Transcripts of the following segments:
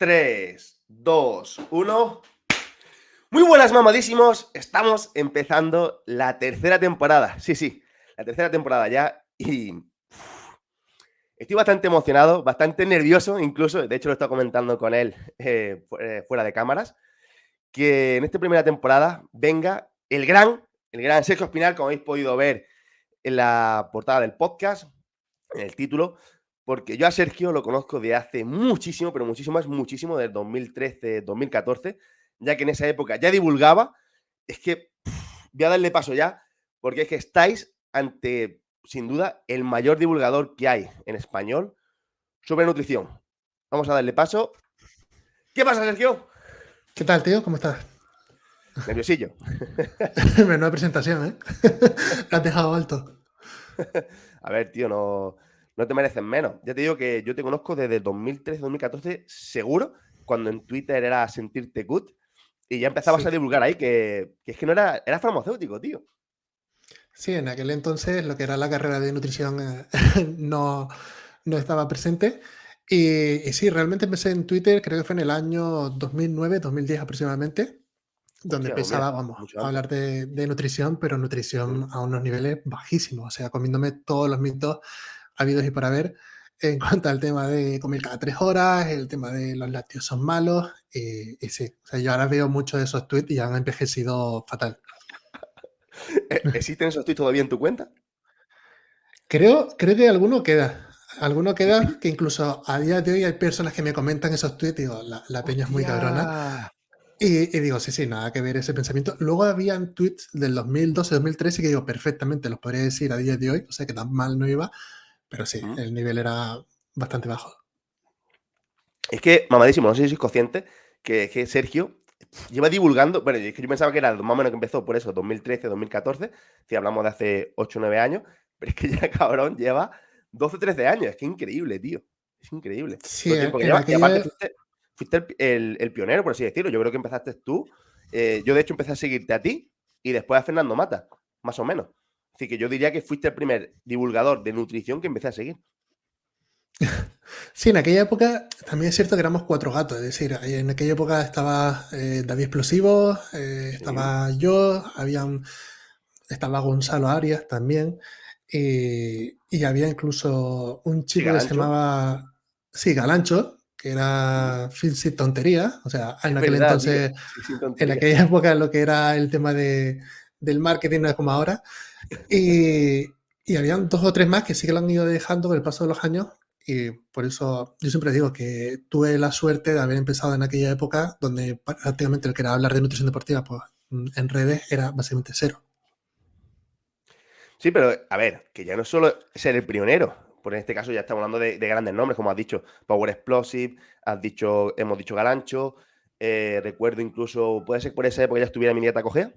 3, 2, 1. Muy buenas, mamadísimos. Estamos empezando la tercera temporada. Sí, la tercera temporada ya. Y estoy bastante emocionado, bastante nervioso incluso. De hecho, lo he estado comentando con él fuera de cámaras. Que en esta primera temporada venga el gran Sergio Espinal, como habéis podido ver en la portada del podcast, en el título, porque yo a Sergio lo conozco de hace muchísimo, pero muchísimo, del 2013, 2014, ya que en esa época ya divulgaba. Es que voy a darle paso ya, porque es que estáis ante, sin duda, el mayor divulgador que hay en español sobre nutrición. Vamos a darle paso. ¿Qué pasa, Sergio? ¿Qué tal, tío? ¿Cómo estás? Nerviosillo. Menuda presentación, ¿eh? La has dejado alto. A ver, tío, no te mereces menos. Ya te digo que yo te conozco desde 2013, 2014, seguro, cuando en Twitter era sentirte good, y ya empezabas Sí. a divulgar ahí que es que no era farmacéutico, tío. Sí, en aquel entonces lo que era la carrera de nutrición no estaba presente. Y sí, realmente empecé en Twitter, creo que fue en el año 2009, 2010 aproximadamente, donde Hostia, pues mira, empezaba, vamos, mucho a antes. hablar de nutrición, pero nutrición a unos niveles bajísimos, o sea, comiéndome todos los mitos habidos y por haber en cuanto al tema de comer cada 3 horas, el tema de los lácteos son malos, y sí, o sea, yo ahora veo muchos de esos tweets y han envejecido fatal. ¿Existen esos tweets todavía en tu cuenta? Creo que alguno queda que incluso a día de hoy hay personas que me comentan esos tweets y digo, la peña es muy ¡Hostia! cabrona. Y digo, sí, nada que ver ese pensamiento. Luego habían tweets del 2012, 2013 que digo, perfectamente, los podría decir a día de hoy, o sea que tan mal no iba, pero sí, ¿Mm? el nivel era bastante bajo. Es que, mamadísimo, no sé si sois consciente que Sergio lleva divulgando. Bueno, es que yo pensaba que era más o menos que empezó por eso, 2013, 2014. Si hablamos de hace 8 o 9 años. Pero es que ya, cabrón, lleva 12, 13 años. Es que increíble, tío. Es increíble. Sí, Todo el tiempo que en lleva. Y aparte, aquella. fuiste el pionero, por así decirlo. Yo creo que empezaste tú. Yo, de hecho, empecé a seguirte a ti y después a Fernando Mata, más o menos. Así que yo diría que fuiste el primer divulgador de nutrición que empecé a seguir. Sí, en aquella época también es cierto que éramos 4 gatos, es decir, en aquella época estaba David Explosivo, Sí. estaba yo, estaba Gonzalo Arias también, y había incluso un Sí, chico que se Garancho. llamaba, sí, Galancho, que Ujú. era Phil Sin Tontería, o sea, en Es aquel verdad, tío. entonces, Sí, sin en tonterías. aquella época lo que era el tema del marketing no es como ahora, y habían 2 o 3 más que sí que lo han ido dejando con el paso de los años. Y por eso yo siempre digo que tuve la suerte de haber empezado en aquella época donde prácticamente lo que era hablar de nutrición deportiva pues, en redes era básicamente cero. Sí, pero a ver, que ya no es solo ser el pionero. Por en este caso ya estamos hablando de grandes nombres, como has dicho, Power Explosive, hemos dicho Galancho. Recuerdo incluso, puede ser que por esa época ya estuviera mi nieta Cogea.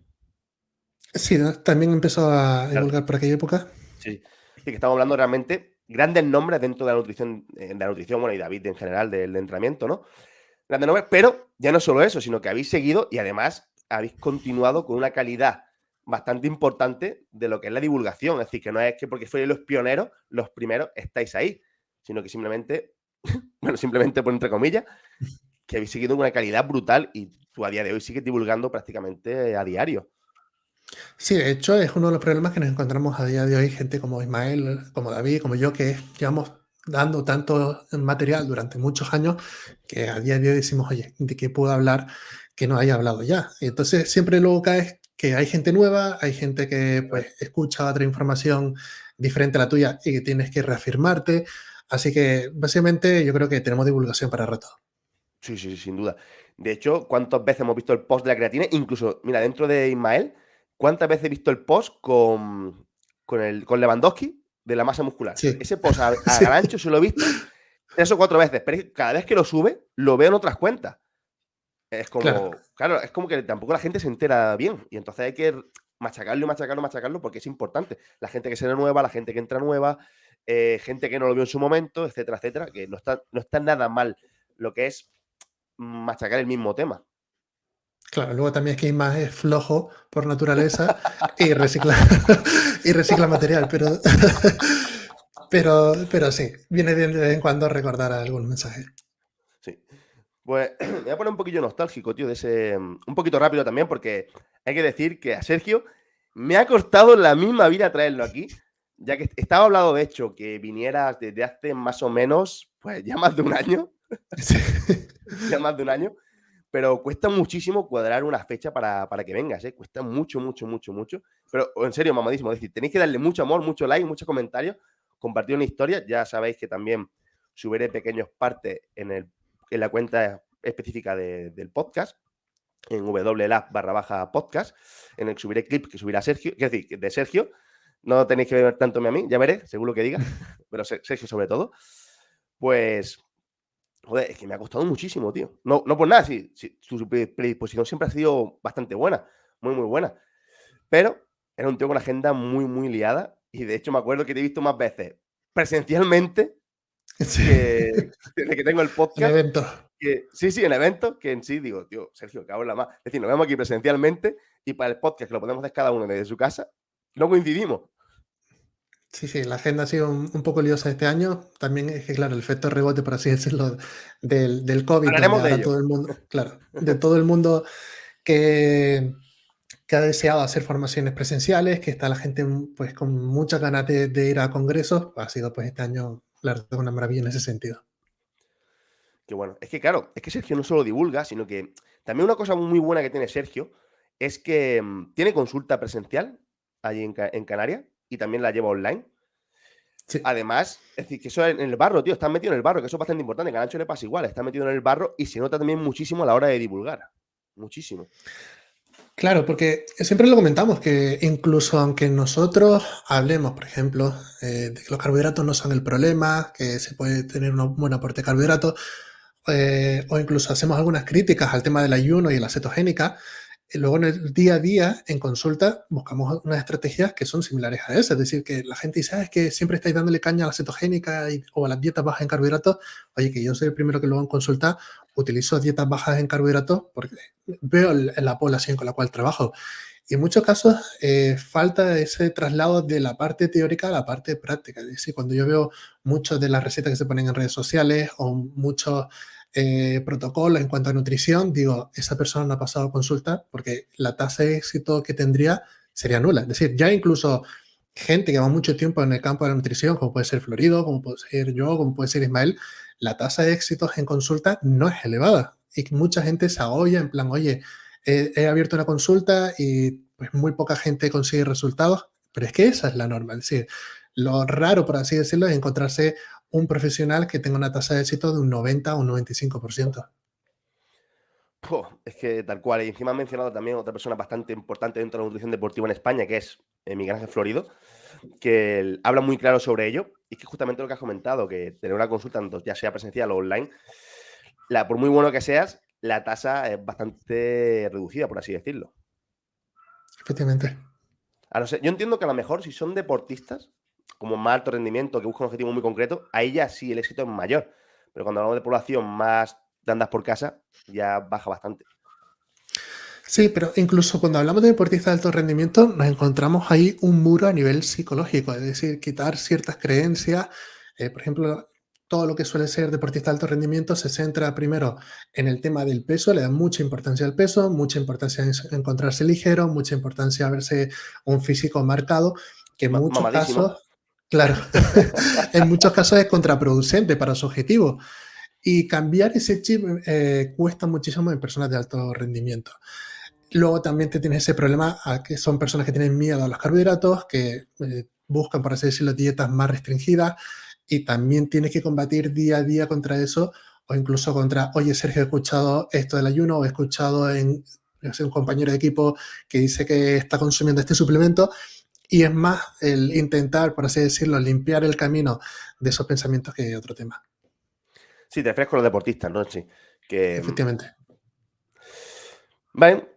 Sí, ¿no? También empezó a Claro, divulgar por aquella época. sí. Sí, que estamos hablando realmente grandes nombres dentro de la nutrición, bueno, y David en general, del entrenamiento, ¿no? Grandes nombres, pero ya no solo eso, sino que habéis seguido y además habéis continuado con una calidad bastante importante de lo que es la divulgación. Es decir, que no es que porque fuerais los pioneros, los primeros, estáis ahí, sino que simplemente, bueno, simplemente por entre comillas, que habéis seguido con una calidad brutal y tú a día de hoy sigues divulgando prácticamente a diario. Sí, de hecho es uno de los problemas que nos encontramos a día de hoy, gente como Ismael, como David, como yo, que llevamos dando tanto material durante muchos años que a día de hoy decimos, oye, ¿de qué puedo hablar que no haya hablado ya? Y entonces siempre luego caes que hay gente nueva, hay gente que pues escucha otra información diferente a la tuya y que tienes que reafirmarte. Así que básicamente yo creo que tenemos divulgación para rato. Sí, sin duda. De hecho, ¿cuántas veces hemos visto el post de la creatina? Incluso, mira, dentro de Ismael, ¿cuántas veces he visto el post con Lewandowski de la masa muscular? Sí, Ese post a sí, Garancho se lo he visto 3 o 4 veces, pero es que cada vez que lo sube, lo veo en otras cuentas. Es claro. como, claro, es como que tampoco la gente se entera bien. Y entonces hay que machacarlo y machacarlo, machacarlo, porque es importante. La gente que se nueva, la gente que entra nueva, gente que no lo vio en su momento, etcétera, etcétera, que no está nada mal lo que es machacar el mismo tema. Claro, luego también es que Isma es flojo por naturaleza y recicla, y recicla material, pero sí, viene bien de vez en cuando recordar algún mensaje. Sí. Pues me voy a poner un poquillo nostálgico, tío, de ese. Un poquito rápido también, porque hay que decir que a Sergio me ha costado la misma vida traerlo aquí, ya que estaba hablado, de hecho, que vinieras desde hace más o menos, pues ya más de un año, Sí. ya más de un año, pero cuesta muchísimo cuadrar una fecha para que vengas, ¿eh? Cuesta mucho, mucho, mucho, mucho. Pero en serio, mamadísimo, es decir, tenéis que darle mucho amor, mucho like, muchos comentarios, compartir una historia. Ya sabéis que también subiré pequeños partes en la cuenta específica del podcast, en wlab/podcast, en el que subiré clips que subirá Sergio, es decir, de Sergio. No tenéis que ver tanto a mí, ya veré, según lo que diga, pero Sergio sobre todo. Pues, joder, es que me ha costado muchísimo, tío. No, no por nada, sí, su predisposición siempre ha sido bastante buena, muy, muy buena. Pero era un tío con una agenda muy, muy liada. Y de hecho me acuerdo que te he visto más veces presencialmente Sí. que desde que tengo el En podcast. eventos. Sí, en eventos, que en sí digo, tío, Sergio, cago en la más. Es decir, nos vemos aquí presencialmente y para el podcast, que lo podemos hacer cada uno desde su casa, no coincidimos. Sí, sí, la agenda ha sido un poco liosa este año. También es que, claro, el efecto rebote, por así decirlo, del COVID, donde Hablaremos de ahora ello. todo el mundo, claro, de todo el mundo que, que ha deseado hacer formaciones presenciales, que está la gente pues con muchas ganas de ir a congresos, ha sido pues este año, la verdad, una maravilla en ese sentido. Que bueno, es que claro, es que Sergio no solo divulga, sino que también una cosa muy buena que tiene Sergio es que tiene consulta presencial allí en Canarias y también la lleva online. Sí. Además, es decir, que eso en el barro, tío, estás metido en el barro, que eso es bastante importante, que a Nacho le pasa igual, está metido en el barro y se nota también muchísimo a la hora de divulgar. Muchísimo. Claro, porque siempre lo comentamos que incluso aunque nosotros hablemos, por ejemplo, de que los carbohidratos no son el problema, que se puede tener un buen aporte de carbohidratos, o incluso hacemos algunas críticas al tema del ayuno y la cetogénica, luego en el día a día, en consulta, buscamos unas estrategias que son similares a esas. Es decir, que la gente dice, es que siempre estáis dándole caña a la cetogénica o a las dietas bajas en carbohidratos. Oye, que yo soy el primero que luego en consulta utilizo dietas bajas en carbohidratos porque veo la población con la cual trabajo. Y en muchos casos falta ese traslado de la parte teórica a la parte práctica. Es decir, cuando yo veo muchas de las recetas que se ponen en redes sociales o muchos protocolos en cuanto a nutrición, digo, esa persona no ha pasado consulta porque la tasa de éxito que tendría sería nula. Es decir, ya incluso gente que va mucho tiempo en el campo de la nutrición, como puede ser Florido, como puede ser yo, como puede ser Ismael, la tasa de éxitos en consulta no es elevada. Y mucha gente se agobia en plan, oye, he abierto una consulta y pues muy poca gente consigue resultados, pero es que esa es la norma. Es decir, lo raro, por así decirlo, es encontrarse un profesional que tenga una tasa de éxito de un 90 o un 95%. Es que tal cual. Y encima han mencionado también otra persona bastante importante dentro de la nutrición deportiva en España, que es Miguel Ángel Florido, que él habla muy claro sobre ello. Y es que justamente lo que has comentado, que tener una consulta, ya sea presencial o online, por muy bueno que seas, la tasa es bastante reducida, por así decirlo. Efectivamente. A no ser, yo entiendo que a lo mejor si son deportistas, como más alto rendimiento, que buscan un objetivo muy concreto, ahí ya sí el éxito es mayor. Pero cuando hablamos de población más de andas por casa, ya baja bastante. Sí, pero incluso cuando hablamos de deportistas de alto rendimiento, nos encontramos ahí un muro a nivel psicológico, es decir, quitar ciertas creencias. Por ejemplo, todo lo que suele ser deportista de alto rendimiento se centra primero en el tema del peso, le dan mucha importancia al peso, mucha importancia en encontrarse ligero, mucha importancia a verse un físico marcado, que en muchos Mamadísimo. casos, claro, en muchos casos es contraproducente para su objetivo. Y cambiar ese chip cuesta muchísimo en personas de alto rendimiento. Luego también te tienes ese problema que son personas que tienen miedo a los carbohidratos, que buscan, por así decirlo, dietas más restringidas y también tienes que combatir día a día contra eso o incluso contra, oye, Sergio, he escuchado esto del ayuno o he escuchado en no sé, un compañero de equipo que dice que está consumiendo este suplemento y es más el intentar, por así decirlo, limpiar el camino de esos pensamientos que otro tema. Sí, te refieres con los deportistas, ¿no? Sí. Que, Efectivamente. vale,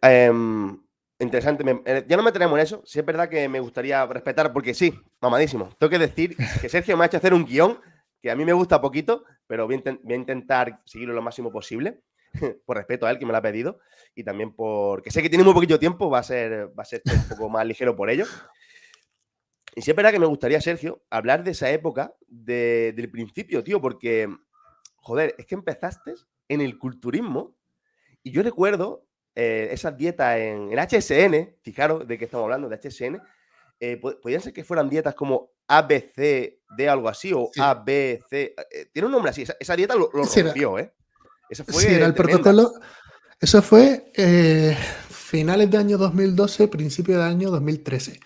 interesante. Ya no meteremos en eso. Sí es verdad que me gustaría respetar, porque sí, mamadísimo. Tengo que decir que Sergio me ha hecho hacer un guión que a mí me gusta poquito, pero voy a intentar seguirlo lo máximo posible, por respeto a él, que me lo ha pedido, y también porque sé que tiene muy poquito tiempo, va a ser esto un poco más ligero por ello. Y sí es verdad que me gustaría, Sergio, hablar de esa época del principio, tío, porque, joder, es que empezaste en el culturismo y yo recuerdo esas dietas en HSN, fijaros de qué estamos hablando, de HSN, podían ser que fueran dietas como A, B, C, D, algo así, o Sí, A, B, C. Tiene un nombre así. Esa dieta lo sí era, rompió, ¿eh? Esa sí era fue el tremenda. protocolo. Eso fue finales de año 2012, principio del año 2013.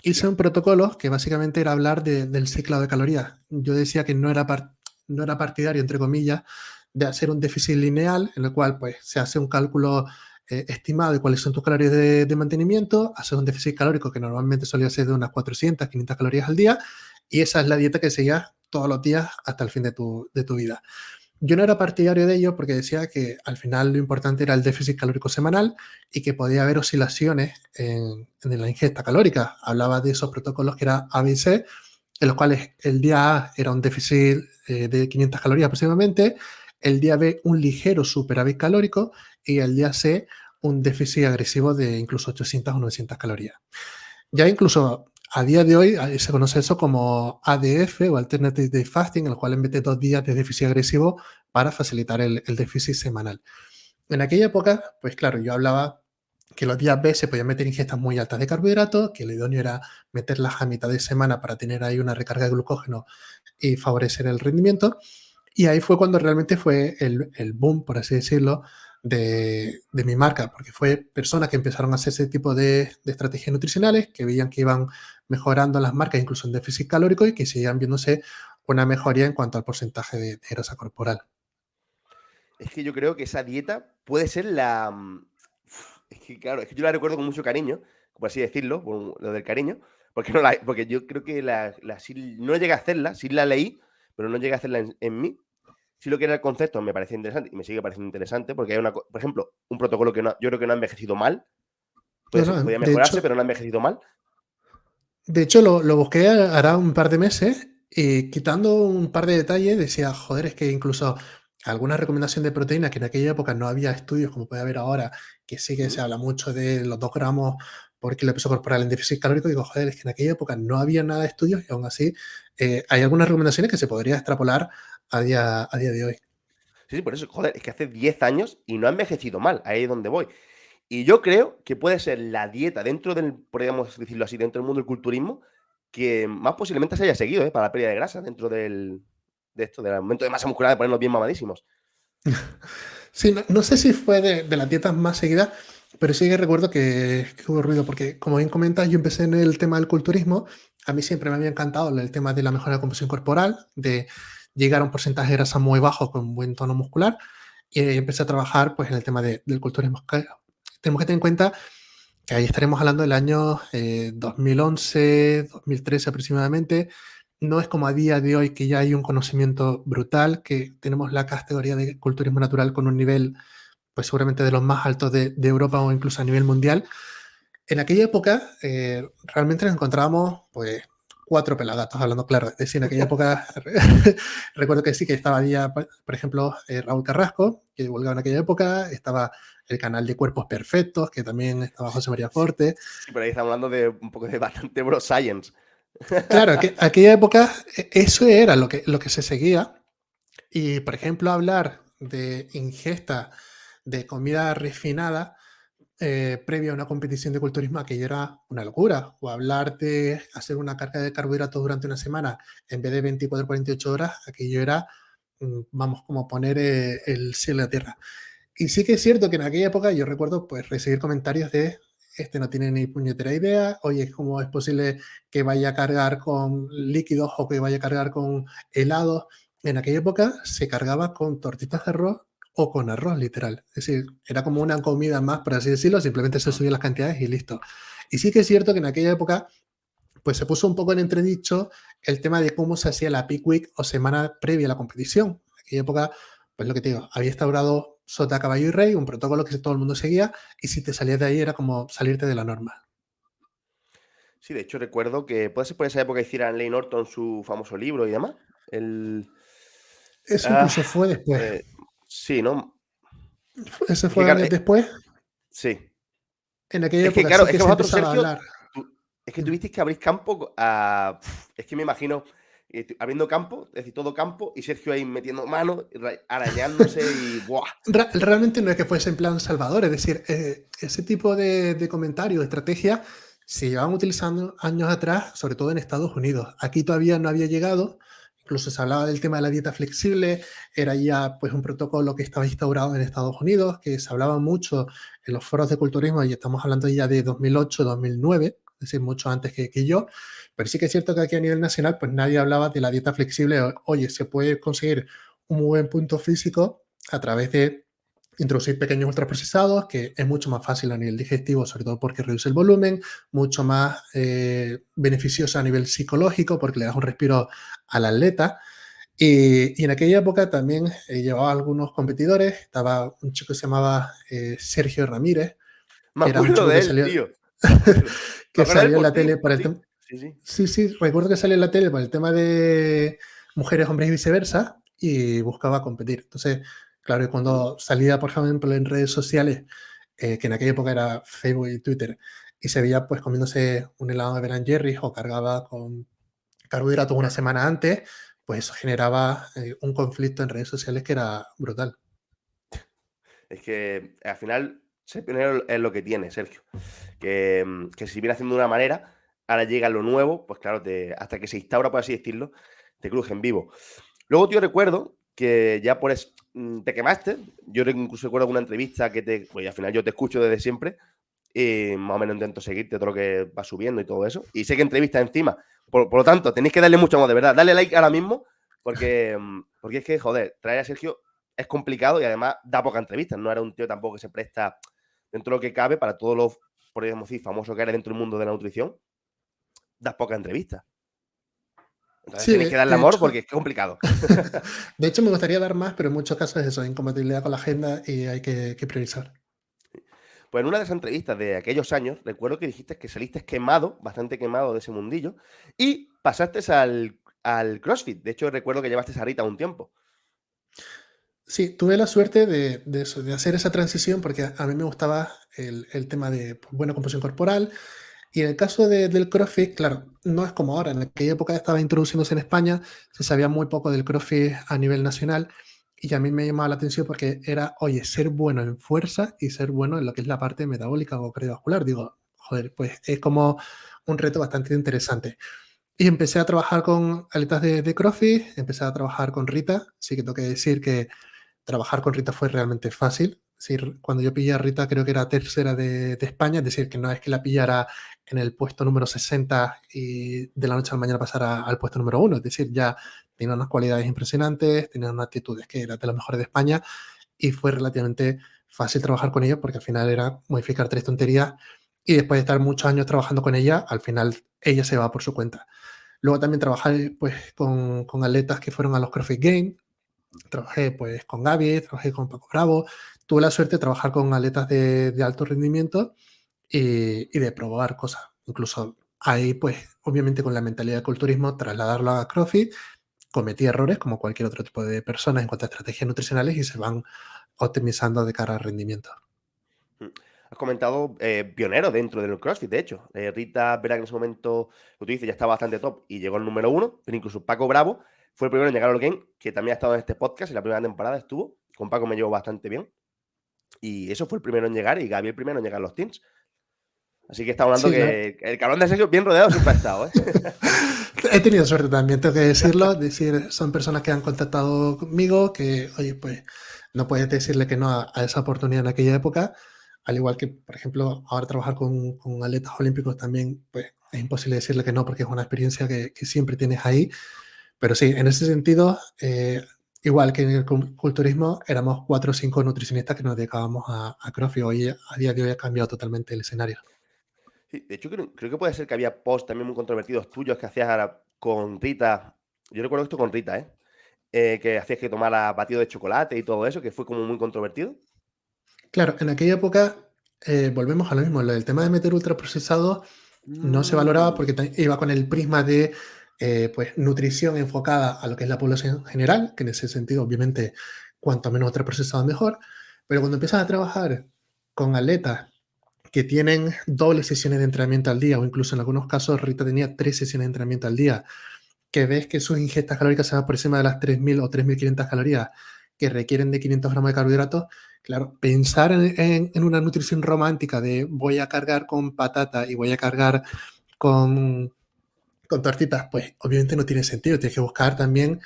Hice Hostia. un protocolo que básicamente era hablar del ciclo de calorías. Yo decía que no era partidario, entre comillas, de hacer un déficit lineal en el cual pues, se hace un cálculo estimado de cuáles son tus calorías de mantenimiento, haces un déficit calórico que normalmente solía ser de unas 400, 500 calorías al día, y esa es la dieta que seguías todos los días hasta el fin de tu vida. Yo no era partidario de ello porque decía que al final lo importante era el déficit calórico semanal y que podía haber oscilaciones en la ingesta calórica. Hablaba de esos protocolos que era A, B y C, en los cuales el día A era un déficit de 500 calorías aproximadamente, el día B un ligero superávit calórico y el día C un déficit agresivo de incluso 800 o 900 calorías. Ya incluso a día de hoy se conoce eso como ADF o Alternative Day Fasting, en el cual en vez de 2 días de déficit agresivo para facilitar el déficit semanal. En aquella época, pues claro, yo hablaba que los días B se podían meter ingestas muy altas de carbohidratos, que lo idóneo era meterlas a mitad de semana para tener ahí una recarga de glucógeno y favorecer el rendimiento. Y ahí fue cuando realmente fue el boom, por así decirlo, de mi marca, porque fue personas que empezaron a hacer ese tipo de estrategias nutricionales, que veían que iban mejorando las marcas, incluso en déficit calórico, y que seguían viéndose una mejoría en cuanto al porcentaje de grasa corporal. Es que yo creo que esa dieta puede ser es que claro, es que yo la recuerdo con mucho cariño, por así decirlo, por lo del cariño, porque, no la, porque yo creo que sí, no llegué a hacerla, sí la leí, pero no llegué a hacerla en mí. Sí lo que era el concepto me parecía interesante y me sigue pareciendo interesante porque hay por ejemplo, un protocolo que yo creo que no ha envejecido mal, No, no, podía mejorarse, pero no ha envejecido mal. de hecho lo busqué hará un par de meses y quitando un par de detalles decía, joder, es que incluso alguna recomendación de proteína que en aquella época no había estudios como puede haber ahora, que sí que se Ujú. habla mucho de los 2 gramos por kilo de peso corporal en déficit calórico, digo, joder, es que en aquella época no había nada de estudios y aún así hay algunas recomendaciones que se podría extrapolar a día de hoy. Sí, sí, por eso, joder, es que hace 10 años y no ha envejecido mal, ahí es donde voy. Y yo creo que puede ser la dieta dentro del, podríamos decirlo así, dentro del mundo del culturismo, que más posiblemente se haya seguido, para la pérdida de grasa dentro de esto, del aumento de masa muscular, de ponernos bien mamadísimos. Sí, no, no sé si fue de las dietas más seguidas, pero sí que recuerdo que hubo ruido, porque como bien comentas, yo empecé en el tema del culturismo, a mí siempre me había encantado el tema de la mejora de la composición corporal, de llegar a un porcentaje de grasa muy bajo con un buen tono muscular, y empecé a trabajar pues, en el tema del culturismo. Tenemos que tener en cuenta que ahí estaremos hablando del año 2011, 2013 aproximadamente. No es como a día de hoy que ya hay un conocimiento brutal, que tenemos la categoría de culturismo natural con un nivel, pues seguramente de los más altos de Europa o incluso a nivel mundial. En aquella época realmente nos encontrábamos pues 4 pelagatos, hablando claro. Es decir, en aquella época recuerdo que sí, que estaba día, por ejemplo, Raúl Carrasco, que divulgaba en aquella época, estaba el canal de Cuerpos Perfectos, que también estaba Sí, José María sí, Forte. sí, pero ahí estamos hablando de un poco de bastante bro science. Claro, que aquella época eso era lo que se seguía. Y, por ejemplo, hablar de ingesta de comida refinada previo a una competición de culturismo, aquello era una locura. O hablar de hacer una carga de carbohidratos durante una semana en vez de 24 48 horas, aquello era, vamos, como poner el cielo a la tierra. Y sí que es cierto que en aquella época yo recuerdo pues recibir comentarios de este no tiene ni puñetera idea, oye, ¿cómo es posible que vaya a cargar con líquidos o que vaya a cargar con helados? En aquella época se cargaba con tortitas de arroz o con arroz, literal. Es decir, era como una comida más, por así decirlo, simplemente se Mm. subían las cantidades y listo. Y sí que es cierto que en aquella época pues se puso un poco en entredicho el tema de cómo se hacía la peak week o semana previa a la competición. En aquella época, pues lo que te digo, había instaurado sota, caballo y rey, un protocolo que todo el mundo seguía, y si te salías de ahí era como salirte de la norma. Sí, de hecho recuerdo que puede ser por esa época que hiciera Lane Norton su famoso libro y demás. El, Eso ah, incluso fue después. eh, sí, ¿no? Ese Es que fue claro, años después. sí. En aquella Es que época claro, sí es que que se vosotros, empezaba a Sergio, hablar. tú- es que Dime. tuvisteis que abrir campo a. Es que me imagino. abriendo campo, es decir, todo campo, y Sergio ahí metiendo manos, arañándose y ¡buah! Realmente no es que fuese en plan Salvador, es decir, ese tipo de comentarios, estrategias, se llevaban utilizando años atrás, sobre todo en Estados Unidos. Aquí todavía no había llegado, incluso se hablaba del tema de la dieta flexible, era ya pues un protocolo que estaba instaurado en Estados Unidos, que se hablaba mucho en los foros de culturismo, y estamos hablando ya de 2008, 2009, es decir, mucho antes que yo, pero sí que es cierto que aquí a nivel nacional pues nadie hablaba de la dieta flexible. Oye, se puede conseguir un muy buen punto físico a través de introducir pequeños ultraprocesados, que es mucho más fácil a nivel digestivo, sobre todo porque reduce el volumen, mucho más beneficioso a nivel psicológico, porque le das un respiro al atleta. Y en aquella época también llevaba algunos competidores, estaba un chico que se llamaba Sergio Ramírez, Me que era un acuerdo chico de él, tío. Me acuerdo. Me que acuerdo de él salió en por la ti, tele por por el ti. tema. Sí, sí. Sí, sí, recuerdo que salió en la tele por el tema de mujeres, hombres y viceversa, y buscaba competir. Entonces, claro, y Mm. cuando salía, por ejemplo, en redes sociales, que en aquella época era Facebook y Twitter, y se veía pues comiéndose un helado de Ben Jerry's o cargaba con carbohidratos una semana antes, pues eso generaba un conflicto en redes sociales que era brutal. Es que al final ser pionero es lo que tiene, Sergio. Que si viene haciendo de una manera, ahora llega lo nuevo, pues claro, hasta que se instaura, por así decirlo, te cruje en vivo. Luego, tío, recuerdo que ya te quemaste. Yo incluso recuerdo alguna entrevista pues al final yo te escucho desde siempre y más o menos intento seguirte todo lo que va subiendo y todo eso. Y sé que entrevistas encima. Por lo tanto, tenéis que darle mucho amor, de verdad. Dale like ahora mismo porque es que, joder, traer a Sergio es complicado y además da poca entrevista. No era un tío tampoco que se presta dentro de lo que cabe para todos los, podríamos decir, famosos que eres dentro del mundo de la nutrición. Das poca entrevista. Entonces Sí, tenéis que darle de amor hecho, porque es complicado. de hecho me gustaría dar más, pero en muchos casos es eso, incompatibilidad con la agenda y hay que priorizar. Pues en una de esas entrevistas de aquellos años, recuerdo que dijiste que saliste quemado, bastante quemado de ese mundillo, y pasaste al CrossFit. De hecho, recuerdo que llevaste a Rita un tiempo. Sí, tuve la suerte de eso, de hacer esa transición porque a mí me gustaba el tema de pues, buena composición corporal. Y en el caso del CrossFit, claro, no es como ahora. En aquella época estaba introduciéndose en España, se sabía muy poco del CrossFit a nivel nacional, y a mí me llamaba la atención porque era, oye, ser bueno en fuerza y ser bueno en lo que es la parte metabólica o cardiovascular. Digo, joder, pues es como un reto bastante interesante. Y empecé a trabajar con atletas de CrossFit, empecé a trabajar con Rita. Sí que tengo que decir que trabajar con Rita fue realmente fácil. Es decir, cuando yo pillé a Rita creo que era tercera de España, es decir, que no es que la pillara en el puesto número 60 y de la noche a la mañana pasara al puesto número 1. Es decir, ya tenía unas cualidades impresionantes, tenía unas actitudes que eran de las mejores de España, y fue relativamente fácil trabajar con ella porque al final era modificar tres tonterías, y después de estar muchos años trabajando con ella, al final ella se va por su cuenta. Luego también trabajé pues, con atletas que fueron a los CrossFit Games. Trabajé pues con Gaby, trabajé con Paco Bravo, tuve la suerte de trabajar con atletas de alto rendimiento y de probar cosas. Incluso ahí, pues, obviamente con la mentalidad de culturismo, trasladarlo a CrossFit, cometí errores como cualquier otro tipo de personas en cuanto a estrategias nutricionales y se van optimizando de cara al rendimiento. Mm. Has comentado pionero dentro del CrossFit, de hecho. Rita, verá que en ese momento, lo tú dices, ya estaba bastante top y llegó el número uno, pero incluso Paco Bravo fue el primero en llegar al game, que también ha estado en este podcast y la primera temporada estuvo. Con Paco me llevo bastante bien. Y eso fue el primero en llegar y Gaby el primero en llegar a los teams. Así que está hablando Sí, que el cabrón de Sergio bien rodeado siempre ha estado, ¿eh? he tenido suerte también, tengo que decirlo. Decir, son personas que han contactado conmigo, que, oye, pues no puedes decirle que no a esa oportunidad en aquella época. Al igual que, por ejemplo, ahora trabajar con atletas olímpicos también, pues es imposible decirle que no porque es una experiencia que siempre tienes ahí. Pero sí, en ese sentido, igual que en el culturismo, éramos 4 o 5 nutricionistas que nos dedicábamos a CrossFit. Hoy, a día de hoy, ha cambiado totalmente el escenario. Sí, de hecho, creo que puede ser que había posts también muy controvertidos tuyos que hacías ahora con Rita. Yo recuerdo esto con Rita, ¿eh? Que hacías que tomara batido de chocolate y todo eso, que fue como muy controvertido. Claro, en aquella época volvemos a lo mismo. El tema de meter ultraprocesados no se valoraba Mm. porque iba con el prisma de pues, nutrición enfocada a lo que es la población general, que en ese sentido, obviamente, cuanto menos ultraprocesado mejor. Pero cuando empiezas a trabajar con atletas que tienen dobles sesiones de entrenamiento al día, o incluso en algunos casos Rita tenía 3 sesiones de entrenamiento al día, que ves que sus ingestas calóricas se van por encima de las 3.000 o 3.500 calorías que requieren de 500 gramos de carbohidratos, claro, pensar en una nutrición romántica de voy a cargar con patata y voy a cargar con, con tortitas, pues obviamente no tiene sentido. Tienes que buscar también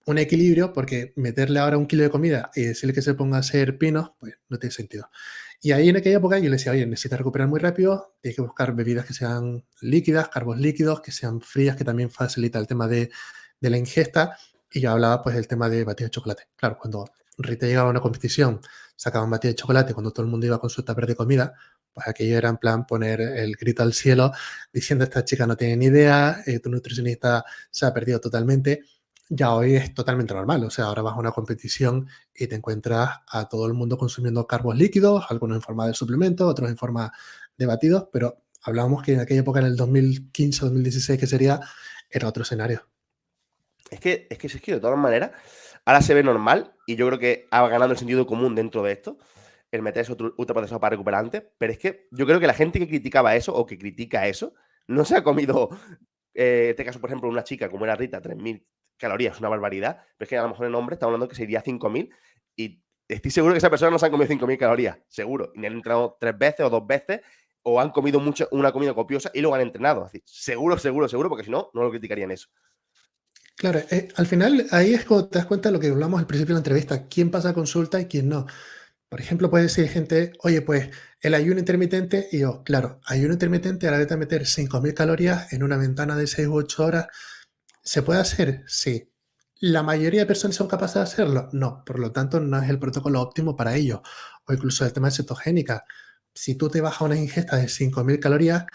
un equilibrio, porque meterle ahora 1 kilo de comida y decirle que se ponga a hacer pinos, pues no tiene sentido. Y ahí en aquella época yo le decía, oye, necesitas recuperar muy rápido, tienes que buscar bebidas que sean líquidas, carbos líquidos, que sean frías, que también facilita el tema de la ingesta. Y yo hablaba pues del tema de batido de chocolate. Claro, cuando Rita llegaba a una competición, sacaba un batido de chocolate, cuando todo el mundo iba con su tupper de comida, pues aquello era en plan poner el grito al cielo diciendo esta chica no tiene ni idea, tu nutricionista se ha perdido totalmente. Ya hoy es totalmente normal, o sea, ahora vas a una competición y te encuentras a todo el mundo consumiendo carbos líquidos, algunos en forma de suplemento, otros en forma de batidos, pero hablábamos que en aquella época, en el 2015, 2016, que sería, era otro escenario. Es que de todas maneras, ahora se ve normal y yo creo que ha ganado el sentido común dentro de esto, el meter esos ultraprocesados para recuperantes, pero es que yo creo que la gente que criticaba eso o que critica eso, no se ha comido, en este caso, por ejemplo, una chica como era Rita, 3.000 calorías, una barbaridad, pero es que a lo mejor en hombre estamos hablando que sería 5.000 y estoy seguro que esa persona no se han comido 5.000 calorías, seguro, y han entrenado 3 veces o 2 veces o han comido mucho, una comida copiosa y luego han entrenado. Es decir, seguro, seguro, seguro, porque si no, no lo criticarían eso. Claro, al final ahí es cuando te das cuenta de lo que hablamos al principio de la entrevista, quién pasa a consulta y quién no. Por ejemplo, puede decir gente, oye, pues el ayuno intermitente, y yo, claro, ayuno intermitente, ahora vete a meter 5.000 calorías en una ventana de 6 u 8 horas. ¿Se puede hacer? Sí. ¿La mayoría de personas son capaces de hacerlo? No. Por lo tanto, no es el protocolo óptimo para ello. O incluso el tema de cetogénica. Si tú te bajas una ingesta de 5.000 calorías,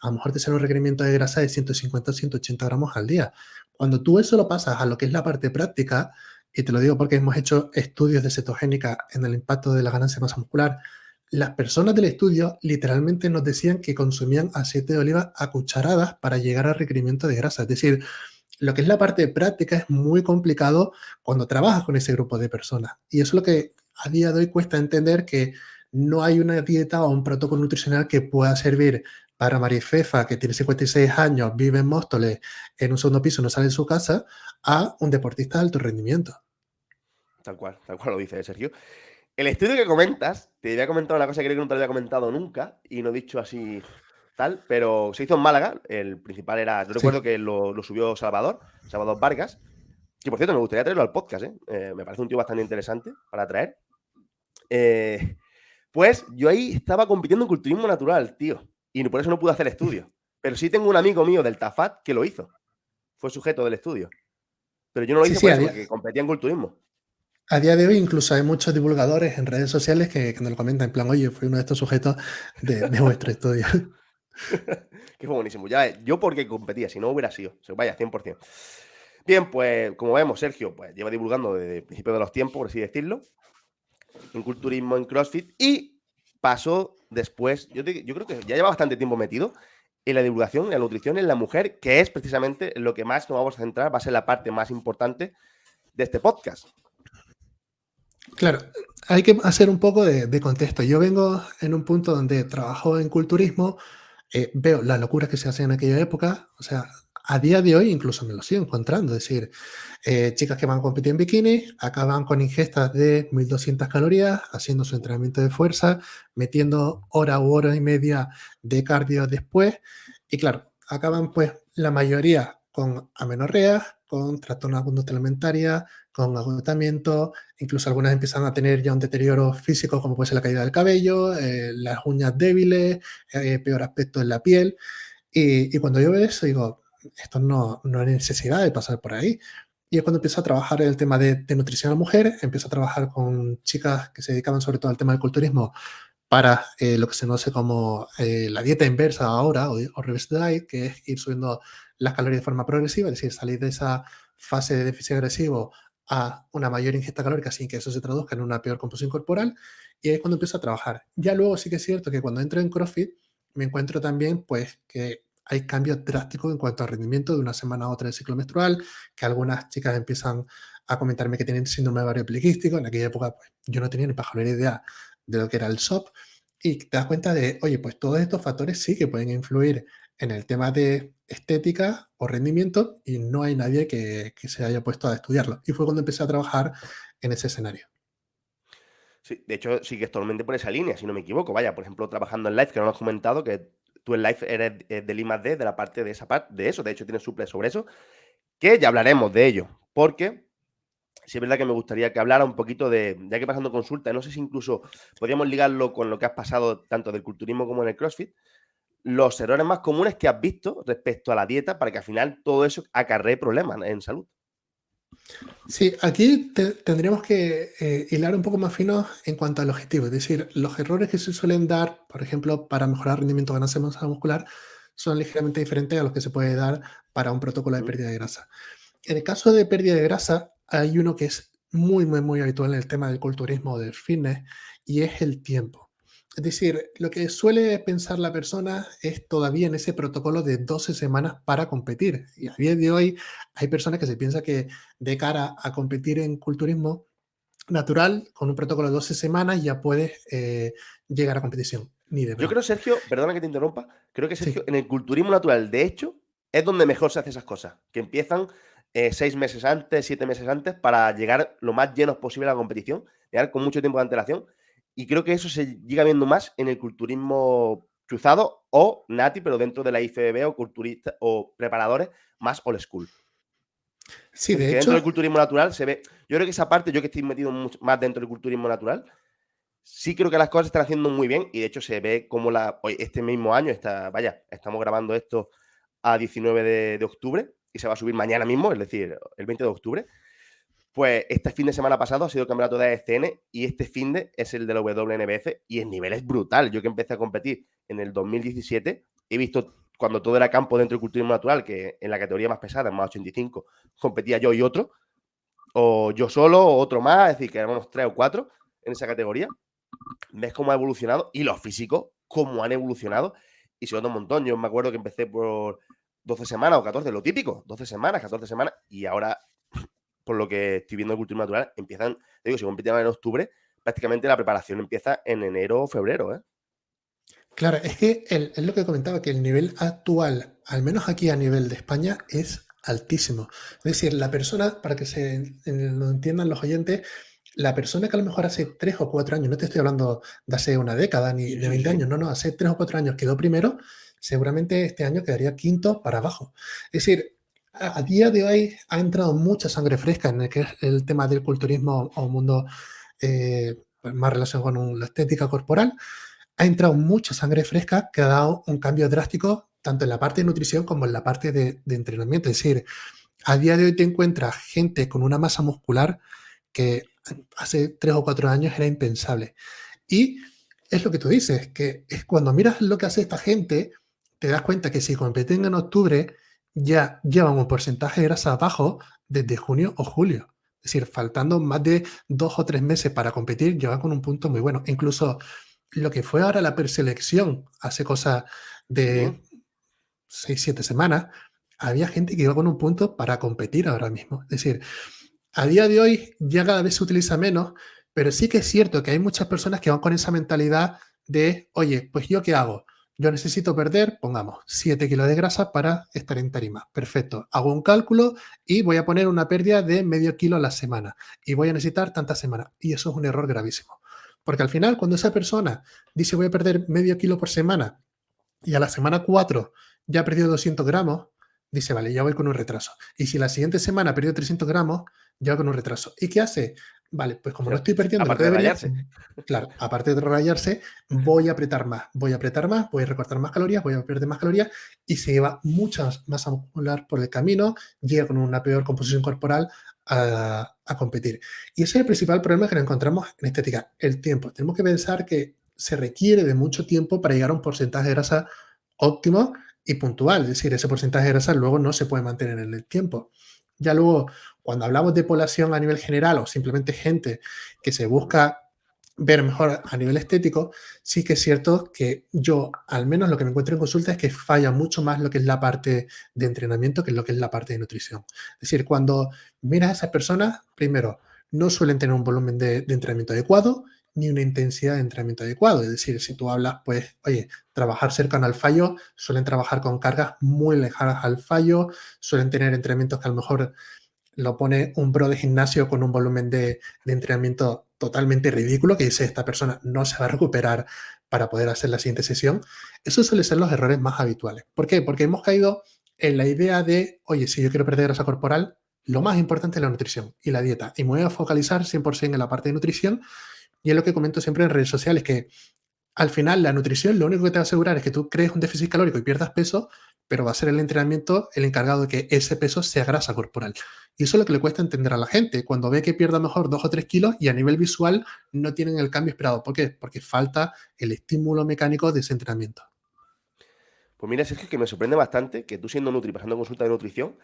a lo mejor te sale un requerimiento de grasa de 150 o 180 gramos al día. Cuando tú eso lo pasas a lo que es la parte práctica, y te lo digo porque hemos hecho estudios de cetogénica en el impacto de la ganancia de masa muscular, las personas del estudio literalmente nos decían que consumían aceite de oliva a cucharadas para llegar al requerimiento de grasa. Es decir, lo que es la parte práctica es muy complicado cuando trabajas con ese grupo de personas. Y eso es lo que a día de hoy cuesta entender, que no hay una dieta o un protocolo nutricional que pueda servir para Marifefa, que tiene 56 años, vive en Móstoles, en un segundo piso, no sale de su casa, a un deportista de alto rendimiento. Tal cual lo dice Sergio. El estudio que comentas, te había comentado una cosa que creo que no te lo había comentado nunca y no he dicho así tal, pero se hizo en Málaga. El principal era, yo Sí. recuerdo que lo subió Salvador Vargas, que por cierto me gustaría traerlo al podcast, ¿eh? Me parece un tío bastante interesante para traer. Eh, pues yo ahí estaba compitiendo en culturismo natural, tío, y por eso no pude hacer estudio. Pero sí tengo un amigo mío del Tafat que lo hizo, fue sujeto del estudio. Pero yo no lo Sí, hice sí, por eso, porque competía en culturismo. a día de hoy incluso hay muchos divulgadores en redes sociales que nos lo comentan en plan, oye, fui uno de estos sujetos de vuestro estudio. Que fue buenísimo. Ya ves, yo porque competía, si no hubiera sido. Vaya, 100%. Bien, pues como vemos, Sergio pues lleva divulgando desde el principio de los tiempos, por así decirlo, en culturismo, en CrossFit, y pasó después, yo creo que ya lleva bastante tiempo metido en la divulgación, en la nutrición, en la mujer, que es precisamente lo que más nos vamos a centrar, va a ser la parte más importante de este podcast. Claro, hay que hacer un poco de contexto. Yo vengo en un punto donde trabajo en culturismo, veo las locuras que se hacían en aquella época, o sea, a día de hoy incluso me lo sigo encontrando, es decir, chicas que van a competir en bikini acaban con ingestas de 1.200 calorías, haciendo su entrenamiento de fuerza, metiendo hora u hora y media de cardio después, y claro, acaban pues la mayoría con amenorrea, con trastorno de conducta alimentaria, con agotamiento, incluso algunas empiezan a tener ya un deterioro físico, como puede ser la caída del cabello, las uñas débiles, peor aspecto en la piel. Y cuando yo veo eso, digo, esto no hay necesidad de pasar por ahí. Y es cuando empiezo a trabajar el tema de nutrición a la mujer, empiezo a trabajar con chicas que se dedicaban sobre todo al tema del culturismo para lo que se conoce como la dieta inversa ahora, o reverse diet, que es ir subiendo las calorías de forma progresiva, es decir, salir de esa fase de déficit agresivo a una mayor ingesta calórica sin que eso se traduzca en una peor composición corporal, y ahí es cuando empiezo a trabajar. Ya luego sí que es cierto que cuando entro en CrossFit me encuentro también pues que hay cambios drásticos en cuanto al rendimiento de una semana a otra del ciclo menstrual, que algunas chicas empiezan a comentarme que tienen síndrome de ovario poliquístico. En aquella época pues yo no tenía ni pajolera idea de lo que era el SOP, y te das cuenta de, oye, pues todos estos factores sí que pueden influir en el tema de estética o rendimiento y no hay nadie que se haya puesto a estudiarlo. Y fue cuando empecé a trabajar en ese escenario. Sí, de hecho, sigues totalmente por esa línea, si no me equivoco. Vaya, por ejemplo, trabajando en Live, que no lo has comentado, que tú en Live eres del I+D, de la parte de esa parte, de eso. De hecho, tienes suples sobre eso, que ya hablaremos de ello. Porque sí es verdad que me gustaría que hablara un poquito de, ya que pasando consulta, no sé si incluso podríamos ligarlo con lo que has pasado tanto del culturismo como en el CrossFit, los errores más comunes que has visto respecto a la dieta para que al final todo eso acarree problemas en salud. Sí, aquí tendríamos que hilar un poco más fino en cuanto al objetivo. Es decir, los errores que se suelen dar, por ejemplo, para mejorar rendimiento o ganancia de masa muscular, son ligeramente diferentes a los que se puede dar para un protocolo de Ujú. pérdida de grasa. En el caso de pérdida de grasa, hay uno que es muy, muy, muy habitual en el tema del culturismo o del fitness y es el tiempo. Es decir, lo que suele pensar la persona es todavía en ese protocolo de 12 semanas para competir. Y a día de hoy hay personas que se piensan que de cara a competir en culturismo natural, con un protocolo de 12 semanas ya puedes llegar a competición. Ni de Yo broma. creo, Sergio, perdona que te interrumpa, creo que Sergio, Sí. en el culturismo natural, de hecho, es donde mejor se hace esas cosas, que empiezan 6 meses antes, 7 meses antes, para llegar lo más llenos posible a la competición, llegar con mucho tiempo de antelación, y creo que eso se llega viendo más en el culturismo cruzado o nati, pero dentro de la IFBB o culturistas o preparadores más old school. Sí, Es decir, de que dentro del hecho, culturismo natural se ve, yo creo que esa parte, yo que estoy metido más dentro del culturismo natural, sí creo que las cosas se están haciendo muy bien y de hecho se ve como hoy, este mismo año, vaya, estamos grabando esto a 19 de octubre y se va a subir mañana mismo, es decir, el 20 de octubre. Pues este fin de semana pasado ha sido el campeonato de ASCN y este fin de es el de la WNBF y el nivel es brutal. Yo que empecé a competir en el 2017, he visto cuando todo era campo dentro del culturismo natural, que en la categoría más pesada, en más 85, competía yo y otro, o yo solo, o otro más, es decir, que éramos 3 o 4 en esa categoría. Ves cómo ha evolucionado y los físicos, cómo han evolucionado y se nota un montón. Yo me acuerdo que empecé por 12 semanas o 14, lo típico, 12 semanas, 14 semanas, y ahora, por lo que estoy viendo en cultura natural, empiezan, te digo, si competieron en octubre, prácticamente la preparación empieza en enero o febrero, ¿eh? claro, es que es lo que comentaba, que el nivel actual, al menos aquí a nivel de España, es altísimo. Es decir, la persona, para que lo entiendan los oyentes, la persona que a lo mejor hace 3 o 4 años, no te estoy hablando de hace una década ni Sí, de sí, 20 sí. años, no, no, hace 3 o 4 años quedó primero, seguramente este año quedaría quinto para abajo. Es decir, a día de hoy ha entrado mucha sangre fresca en el que es el tema del culturismo o mundo más relacionado con la estética corporal. Ha entrado mucha sangre fresca que ha dado un cambio drástico tanto en la parte de nutrición como en la parte de entrenamiento. Es decir, a día de hoy te encuentras gente con una masa muscular que hace 3 o 4 años era impensable. Y es lo que tú dices, que es cuando miras lo que hace esta gente, te das cuenta que si compiten en octubre, ya llevan un porcentaje de grasa bajo desde junio o julio. Es decir, faltando más de 2 o 3 meses para competir, llevan con un punto muy bueno. Incluso lo que fue ahora la preselección, hace cosa Sí. de 6 o 7 semanas, había gente que iba con un punto para competir ahora mismo. Es decir, a día de hoy ya cada vez se utiliza menos, pero sí que es cierto que hay muchas personas que van con esa mentalidad de, oye, pues yo qué hago? Yo necesito perder, pongamos, 7 kilos de grasa para estar en tarima. Perfecto. Hago un cálculo y voy a poner una pérdida de medio kilo a la semana. Y voy a necesitar tantas semanas. Y eso es un error gravísimo. Porque al final, cuando esa persona dice voy a perder medio kilo por semana y a la semana 4 ya ha perdido 200 gramos, dice, vale, ya voy con un retraso. Y si la siguiente semana ha perdido 300 gramos, ya voy con un retraso. ¿Y qué hace? Vale, pues como no estoy perdiendo lo que Aparte de debería, rayarse. claro, aparte de rayarse, voy a apretar más, voy a apretar más, voy a recortar más calorías, voy a perder más calorías y se lleva mucha masa muscular por el camino, llega con una peor composición corporal a competir. Y ese es el principal problema que nos encontramos en estética, el tiempo. Tenemos que pensar que se requiere de mucho tiempo para llegar a un porcentaje de grasa óptimo y puntual. Es decir, ese porcentaje de grasa luego no se puede mantener en el tiempo. Ya luego, cuando hablamos de población a nivel general o simplemente gente que se busca ver mejor a nivel estético, sí que es cierto que yo, al menos lo que me encuentro en consulta es que falla mucho más lo que es la parte de entrenamiento que lo que es la parte de nutrición. Es decir, cuando miras a esas personas, primero, no suelen tener un volumen de entrenamiento adecuado ni una intensidad de entrenamiento adecuado. Es decir, si tú hablas, pues, oye, trabajar cercano al fallo, suelen trabajar con cargas muy lejanas al fallo, suelen tener entrenamientos que a lo mejor lo pone un pro de gimnasio con un volumen de entrenamiento totalmente ridículo, que dice esta persona no se va a recuperar para poder hacer la siguiente sesión. Esos suelen ser los errores más habituales. ¿Por qué? Porque hemos caído en la idea de, oye, si yo quiero perder grasa corporal, lo más importante es la nutrición y la dieta. Y me voy a focalizar 100% en la parte de nutrición. Y es lo que comento siempre en redes sociales, que al final la nutrición lo único que te va a asegurar es que tú crees un déficit calórico y pierdas peso, pero va a ser el entrenamiento el encargado de que ese peso sea grasa corporal. Y eso es lo que le cuesta entender a la gente, cuando ve que pierda mejor 2 o 3 kilos y a nivel visual no tienen el cambio esperado. ¿Por qué? Porque falta el estímulo mecánico de ese entrenamiento. Pues mira, Sergio, que me sorprende bastante que tú siendo Nutri, pasando consulta de nutrición,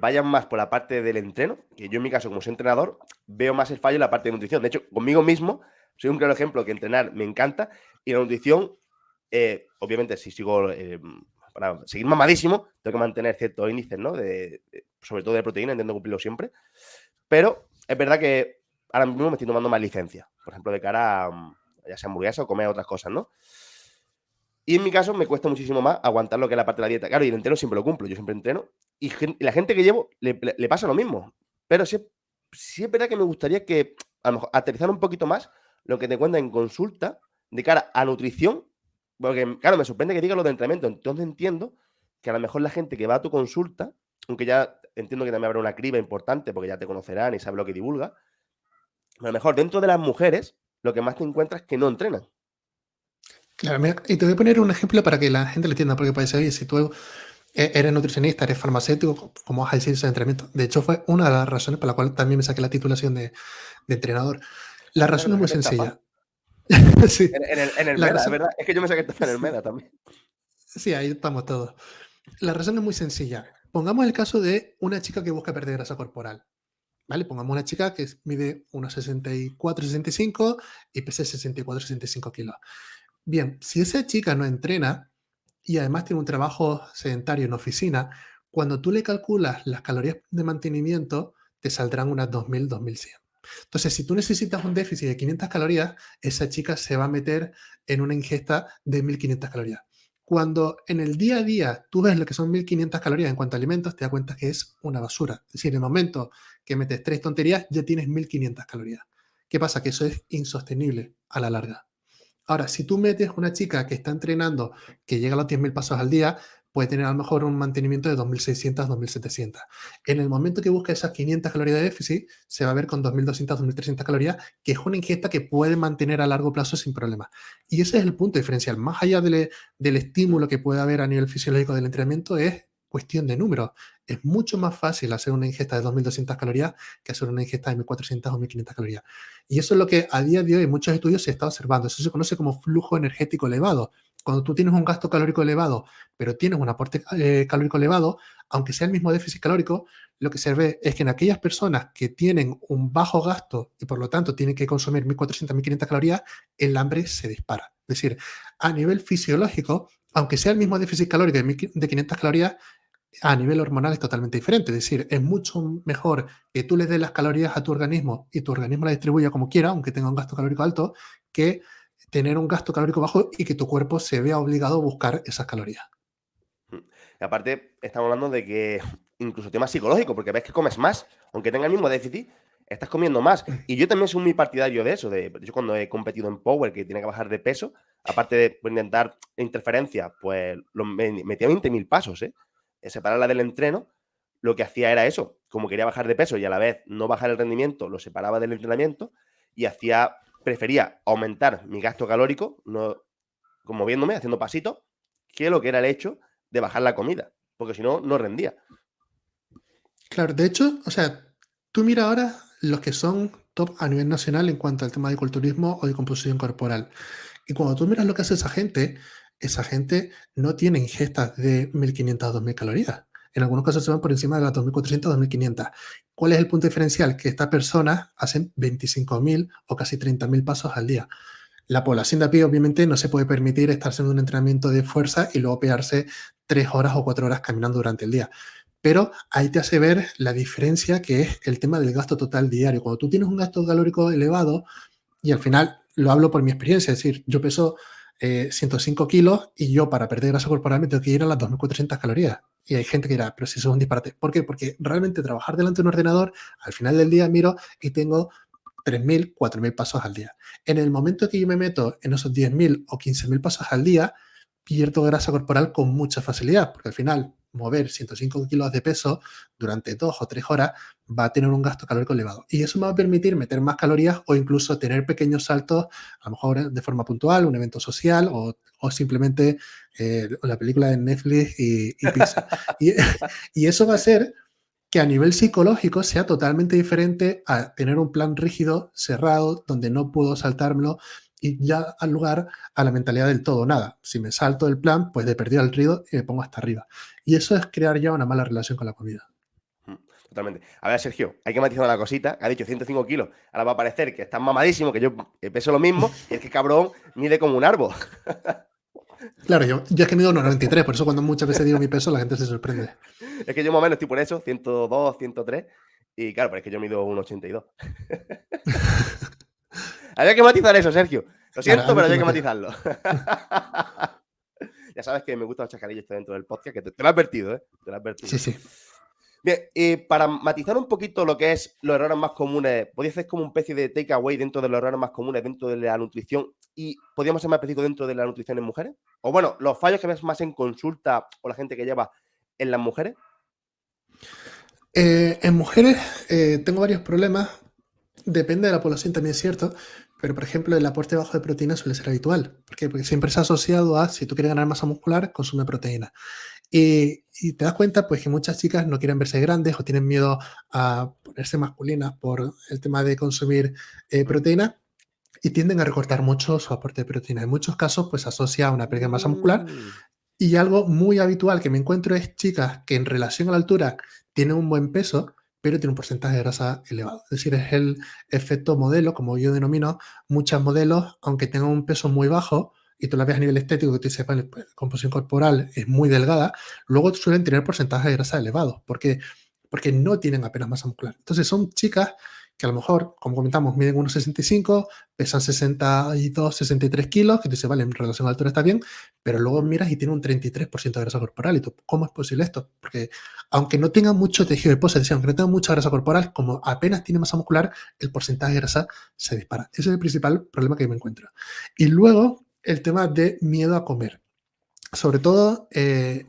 vayas más por la parte del entreno, que yo en mi caso, como soy entrenador, veo más el fallo en la parte de nutrición. De hecho, conmigo mismo, soy un claro ejemplo que entrenar me encanta y la nutrición, obviamente, si sigo, para seguir mamadísimo, tengo que mantener ciertos índices, ¿no? Sobre todo de proteína, intento cumplirlo siempre. Pero es verdad que ahora mismo me estoy tomando más licencia, por ejemplo, de cara a ya sea hamburguesa o comer otras cosas, ¿no? Y en mi caso me cuesta muchísimo más aguantar lo que es la parte de la dieta. Claro, y el entreno siempre lo cumplo, yo siempre entreno. Y la gente que llevo le pasa lo mismo. Pero sí es verdad que me gustaría que, a lo mejor, aterrizar un poquito más lo que te cuenta en consulta de cara a nutrición. Porque, claro, me sorprende que digas lo de entrenamiento. Entonces entiendo que a lo mejor la gente que va a tu consulta, aunque ya entiendo que también habrá una criba importante porque ya te conocerán y sabes lo que divulga, a lo mejor dentro de las mujeres lo que más te encuentras es que no entrenan. Claro, mira, y te voy a poner un ejemplo para que la gente lo entienda, porque puede ser, oye, si tú eres nutricionista, eres farmacéutico, ¿cómo vas a decir ese entrenamiento? De hecho, fue una de las razones por la cual también me saqué la titulación de entrenador. La Anda, razón te es muy sacaste estafa. sencilla. Sí, En el la MEDA, es razón, verdad. Es que yo me saqué estafa en el sí, MEDA también. sí, ahí estamos todos. La razón es muy sencilla. Pongamos el caso de una chica que busca perder grasa corporal, ¿vale? Pongamos una chica que mide unos 64, 65 y pesa 64, 65 kilos. Bien, si esa chica no entrena y además tiene un trabajo sedentario en oficina, cuando tú le calculas las calorías de mantenimiento, te saldrán unas 2000, 2100. Entonces, si tú necesitas un déficit de 500 calorías, esa chica se va a meter en una ingesta de 1500 calorías. Cuando en el día a día tú ves lo que son 1500 calorías en cuanto a alimentos, te das cuenta que es una basura. Es decir, en el momento que metes 3 tonterías, ya tienes 1500 calorías. ¿Qué pasa? Que eso es insostenible a la larga. Ahora, si tú metes una chica que está entrenando, que llega a los 10.000 pasos al día, puede tener a lo mejor un mantenimiento de 2.600, 2.700. En el momento que busca esas 500 calorías de déficit, se va a ver con 2.200, 2.300 calorías, que es una ingesta que puede mantener a largo plazo sin problema. Y ese es el punto diferencial. Más allá del estímulo que puede haber a nivel fisiológico del entrenamiento, es cuestión de números. Es mucho más fácil hacer una ingesta de 2.200 calorías que hacer una ingesta de 1.400 o 1.500 calorías. Y eso es lo que a día de hoy en muchos estudios se está observando. Eso se conoce como flujo energético elevado. Cuando tú tienes un gasto calórico elevado, pero tienes un aporte calórico elevado, aunque sea el mismo déficit calórico, lo que se ve es que en aquellas personas que tienen un bajo gasto y por lo tanto tienen que consumir 1.400, 1.500 calorías, el hambre se dispara. Es decir, a nivel fisiológico, aunque sea el mismo déficit calórico de 500 calorías, a nivel hormonal es totalmente diferente. Es decir, es mucho mejor que tú le des las calorías a tu organismo y tu organismo las distribuya como quiera, aunque tenga un gasto calórico alto, que tener un gasto calórico bajo y que tu cuerpo se vea obligado a buscar esas calorías. Y aparte, estamos hablando de que incluso temas psicológicos, porque ves que comes más, aunque tenga el mismo déficit, estás comiendo más. Y yo también soy muy partidario de eso. Yo cuando he competido en Power, que tiene que bajar de peso, aparte de intentar interferencia, pues me metía 20.000 pasos, ¿eh? Separarla del entreno, lo que hacía era eso. Como quería bajar de peso y a la vez no bajar el rendimiento, lo separaba del entrenamiento y prefería aumentar mi gasto calórico, no, como moviéndome, haciendo pasitos, que lo que era el hecho de bajar la comida, porque si no, no rendía. Claro, de hecho, o sea, tú mira ahora los que son top a nivel nacional en cuanto al tema de culturismo o de composición corporal. Y cuando tú miras lo que hace esa gente no tiene ingestas de 1.500 a 2.000 calorías. En algunos casos se van por encima de las 2.400 o 2.500. ¿Cuál es el punto diferencial? Que estas personas hacen 25.000 o casi 30.000 pasos al día. La población de a pie obviamente no se puede permitir estar haciendo un entrenamiento de fuerza y luego pegarse 3 horas o 4 horas caminando durante el día. Pero ahí te hace ver la diferencia que es el tema del gasto total diario. Cuando tú tienes un gasto calórico elevado, Y al final lo hablo por mi experiencia, es decir, yo peso 105 kilos y yo para perder grasa corporal me tengo que ir a las 2.400 calorías. Y hay gente que dirá, pero si eso es un disparate. ¿Por qué? Porque realmente trabajar delante de un ordenador, al final del día miro y tengo 3.000, 4.000 pasos al día. En el momento que yo me meto en esos 10.000 o 15.000 pasos al día, pierdo grasa corporal con mucha facilidad, porque al final mover 105 kilos de peso durante 2 o 3 horas va a tener un gasto calórico elevado. Y eso me va a permitir meter más calorías o incluso tener pequeños saltos, a lo mejor de forma puntual, un evento social o simplemente la película de Netflix y pizza. Y, y eso va a ser que a nivel psicológico sea totalmente diferente a tener un plan rígido, cerrado, donde no puedo saltármelo y ya al lugar a la mentalidad del todo o nada. Si me salto el plan, pues de perdido al río y me pongo hasta arriba. Y eso es crear ya una mala relación con la comida. Totalmente. A ver, Sergio, hay que matizar una cosita. Ha dicho 105 kilos. Ahora va a parecer que estás mamadísimo, que yo peso lo mismo, y es que cabrón mide como un árbol. Claro, yo es que mido 1,93, por eso cuando muchas veces digo mi peso la gente se sorprende. Es que yo más o menos estoy por eso, 102, 103. Y claro, pero es que yo mido 1,82. Había que matizar eso, Sergio. Lo Claro, siento, pero que hay que matizar. matizarlo. Ya sabes que me gustan los chascarrillos dentro del podcast, que te lo he advertido, ¿eh? Te lo he advertido. Sí, sí. Bien, para matizar un poquito lo que es los errores más comunes, podría ser como un especie de takeaway dentro de los errores más comunes dentro de la nutrición y podríamos ser más específicos dentro de la nutrición en mujeres. O bueno, los fallos que ves más en consulta o la gente que lleva en las mujeres. En mujeres tengo varios problemas. Depende de la población, también es cierto, pero por ejemplo el aporte bajo de proteína suele ser habitual. ¿Por qué? Porque siempre se ha asociado a, si tú quieres ganar masa muscular, consume proteína. Y te das cuenta pues que muchas chicas no quieren verse grandes o tienen miedo a ponerse masculinas por el tema de consumir proteína y tienden a recortar mucho su aporte de proteína. En muchos casos pues se asocia a una pérdida de masa muscular Mm. y algo muy habitual que me encuentro es chicas que en relación a la altura tienen un buen peso, pero tienen un porcentaje de grasa elevado. Es decir, es el efecto modelo, como yo denomino, muchas modelos, aunque tengan un peso muy bajo, y tú la ves a nivel estético, que te dices, vale, pues, composición corporal es muy delgada, luego suelen tener porcentajes de grasa elevados. ¿Por qué? Porque no tienen apenas masa muscular. Entonces son chicas que a lo mejor, como comentamos, miden 1,65, pesan 62, 63 kilos, que te dice, vale, en relación a la altura está bien, pero luego miras y tiene un 33% de grasa corporal. Y tú, ¿cómo es posible esto? Porque aunque no tenga mucho tejido adiposo, es decir, aunque no tenga mucha grasa corporal, como apenas tiene masa muscular, el porcentaje de grasa se dispara. Ese es el principal problema que yo me encuentro. Y luego, el tema de miedo a comer. Sobre todo, es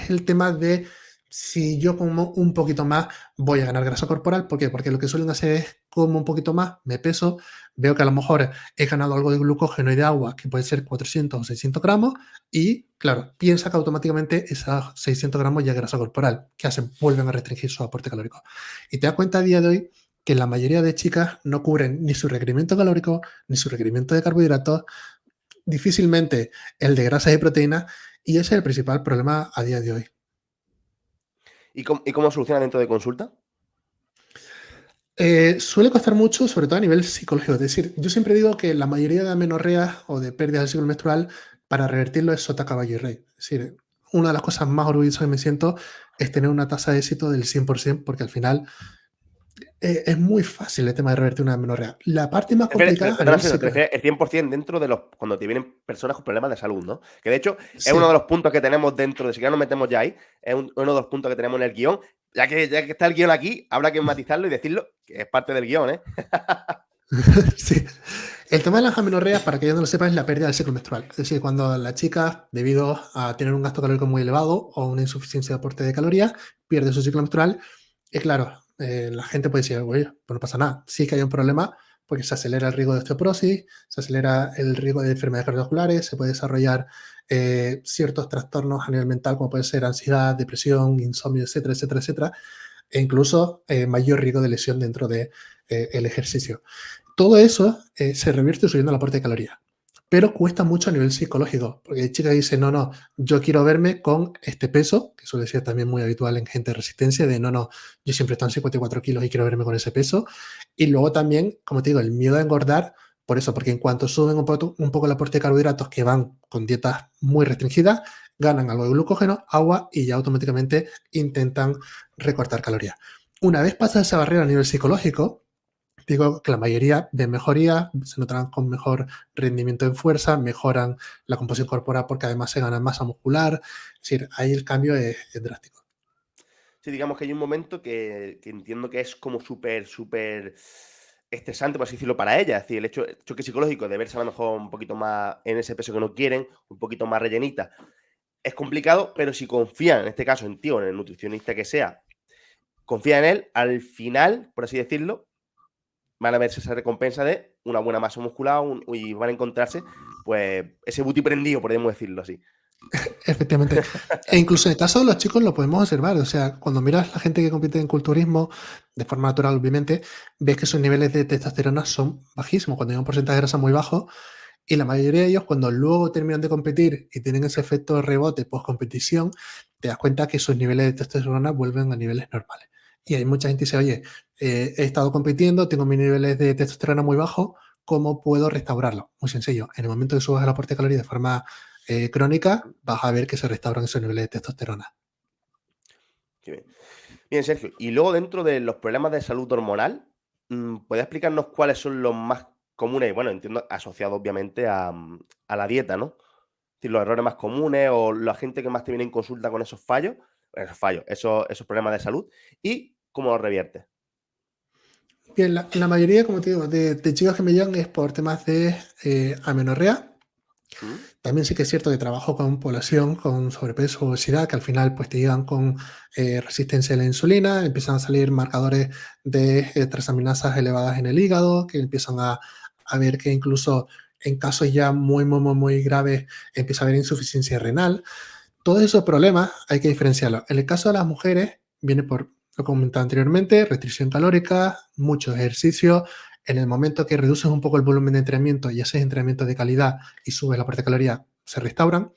el tema de si yo como un poquito más voy a ganar grasa corporal. ¿Por qué? Porque lo que suelen hacer es como un poquito más, me peso, veo que a lo mejor he ganado algo de glucógeno y de agua, que puede ser 400 o 600 gramos, y claro, piensa que automáticamente esos 600 gramos ya es grasa corporal. ¿Qué hacen? Vuelven a restringir su aporte calórico. Y te das cuenta a día de hoy que la mayoría de chicas no cubren ni su requerimiento calórico, ni su requerimiento de carbohidratos, difícilmente el de grasas y proteínas, y ese es el principal problema a día de hoy. ¿Y cómo soluciona dentro de consulta? Suele costar mucho, sobre todo a nivel psicológico. Es decir, yo siempre digo que la mayoría de amenorreas o de pérdidas del ciclo menstrual, para revertirlo es sota, caballo y rey. Es decir, una de las cosas más orgulloso que me siento es tener una tasa de éxito del 100%, porque al final es muy fácil el tema de revertir una amenorrea. La parte más complicada a Perdona, nivel Sergio, te psicológico. refieres el 100% dentro de los. Cuando te vienen personas con problemas de salud, ¿no? Que de hecho es uno de Sí, los puntos que tenemos dentro de. Si que nos metemos ya ahí, es uno de los puntos que tenemos en el guión. Ya que está el guión aquí, habrá que matizarlo y decirlo, que es parte del guión, ¿eh? sí. El tema de las amenorreas, para que yo no lo sepa, es la pérdida del ciclo menstrual. Es decir, cuando la chica, debido a tener un gasto calórico muy elevado o una insuficiencia de aporte de calorías, pierde su ciclo menstrual. Y claro, la gente puede decir, oye, pues no pasa nada. Sí que hay un problema porque se acelera el riesgo de osteoporosis, se acelera el riesgo de enfermedades cardiovasculares, se puede desarrollar ciertos trastornos a nivel mental, como puede ser ansiedad, depresión, insomnio, etcétera, etcétera, etcétera, e incluso mayor riesgo de lesión dentro de, el ejercicio. Todo eso se revierte subiendo el aporte de calorías, pero cuesta mucho a nivel psicológico, porque hay chicas que dicen, no, no, yo quiero verme con este peso, que suele ser también muy habitual en gente de resistencia, de no, no, yo siempre estoy en 54 kilos y quiero verme con ese peso. Y luego también, como te digo, el miedo a engordar, por eso, porque en cuanto suben un poco el aporte de carbohidratos, que van con dietas muy restringidas, ganan algo de glucógeno, agua y ya automáticamente intentan recortar calorías. Una vez pasa esa barrera a nivel psicológico, digo que la mayoría ven mejoría, se notarán con mejor rendimiento en fuerza, mejoran la composición corporal porque además se gana masa muscular. Es decir, ahí el cambio es drástico. Sí, digamos que hay un momento que entiendo que es como súper estresante, por así decirlo, para ella. Es decir, el choque psicológico de verse a lo mejor un poquito más en ese peso que no quieren, un poquito más rellenita, es complicado, pero si confían, en este caso en ti o en el nutricionista que sea, confían en él, al final, por así decirlo, van a verse esa recompensa de una buena masa muscular y van a encontrarse, pues, ese booty prendido, podríamos decirlo así. Efectivamente. E incluso en el caso de los chicos lo podemos observar. O sea, cuando miras la gente que compite en culturismo, de forma natural, obviamente, ves que sus niveles de testosterona son bajísimos, cuando hay un porcentaje de grasa muy bajo. Y la mayoría de ellos, cuando luego terminan de competir y tienen ese efecto de rebote post-competición, te das cuenta que sus niveles de testosterona vuelven a niveles normales. Y hay mucha gente que dice, oye, he estado compitiendo, tengo mis niveles de testosterona muy bajos, ¿cómo puedo restaurarlo? Muy sencillo. En el momento que subas el aporte de calorías de forma crónica, vas a ver que se restauran esos niveles de testosterona. Qué bien. Bien, Sergio, y luego dentro de los problemas de salud hormonal, ¿puedes explicarnos cuáles son los más comunes? Bueno, entiendo asociados obviamente a la dieta, ¿no? Es decir, los errores más comunes o la gente que más te viene en consulta con esos problemas de salud y cómo los reviertes. Bien, la mayoría, como te digo, de chicas que me llegan es por temas de amenorrea. ¿Mm? También sí que es cierto que trabajo con población con sobrepeso o obesidad, que al final pues te llegan con resistencia a la insulina, empiezan a salir marcadores de transaminasas elevadas en el hígado, que empiezan a ver que incluso en casos ya muy graves empieza a haber insuficiencia renal. Todos esos problemas hay que diferenciarlos. En el caso de las mujeres, viene por, lo comentaba anteriormente, restricción calórica, mucho ejercicio. En el momento que reduces un poco el volumen de entrenamiento y haces entrenamiento de calidad y subes la parte de calorías, se restauran.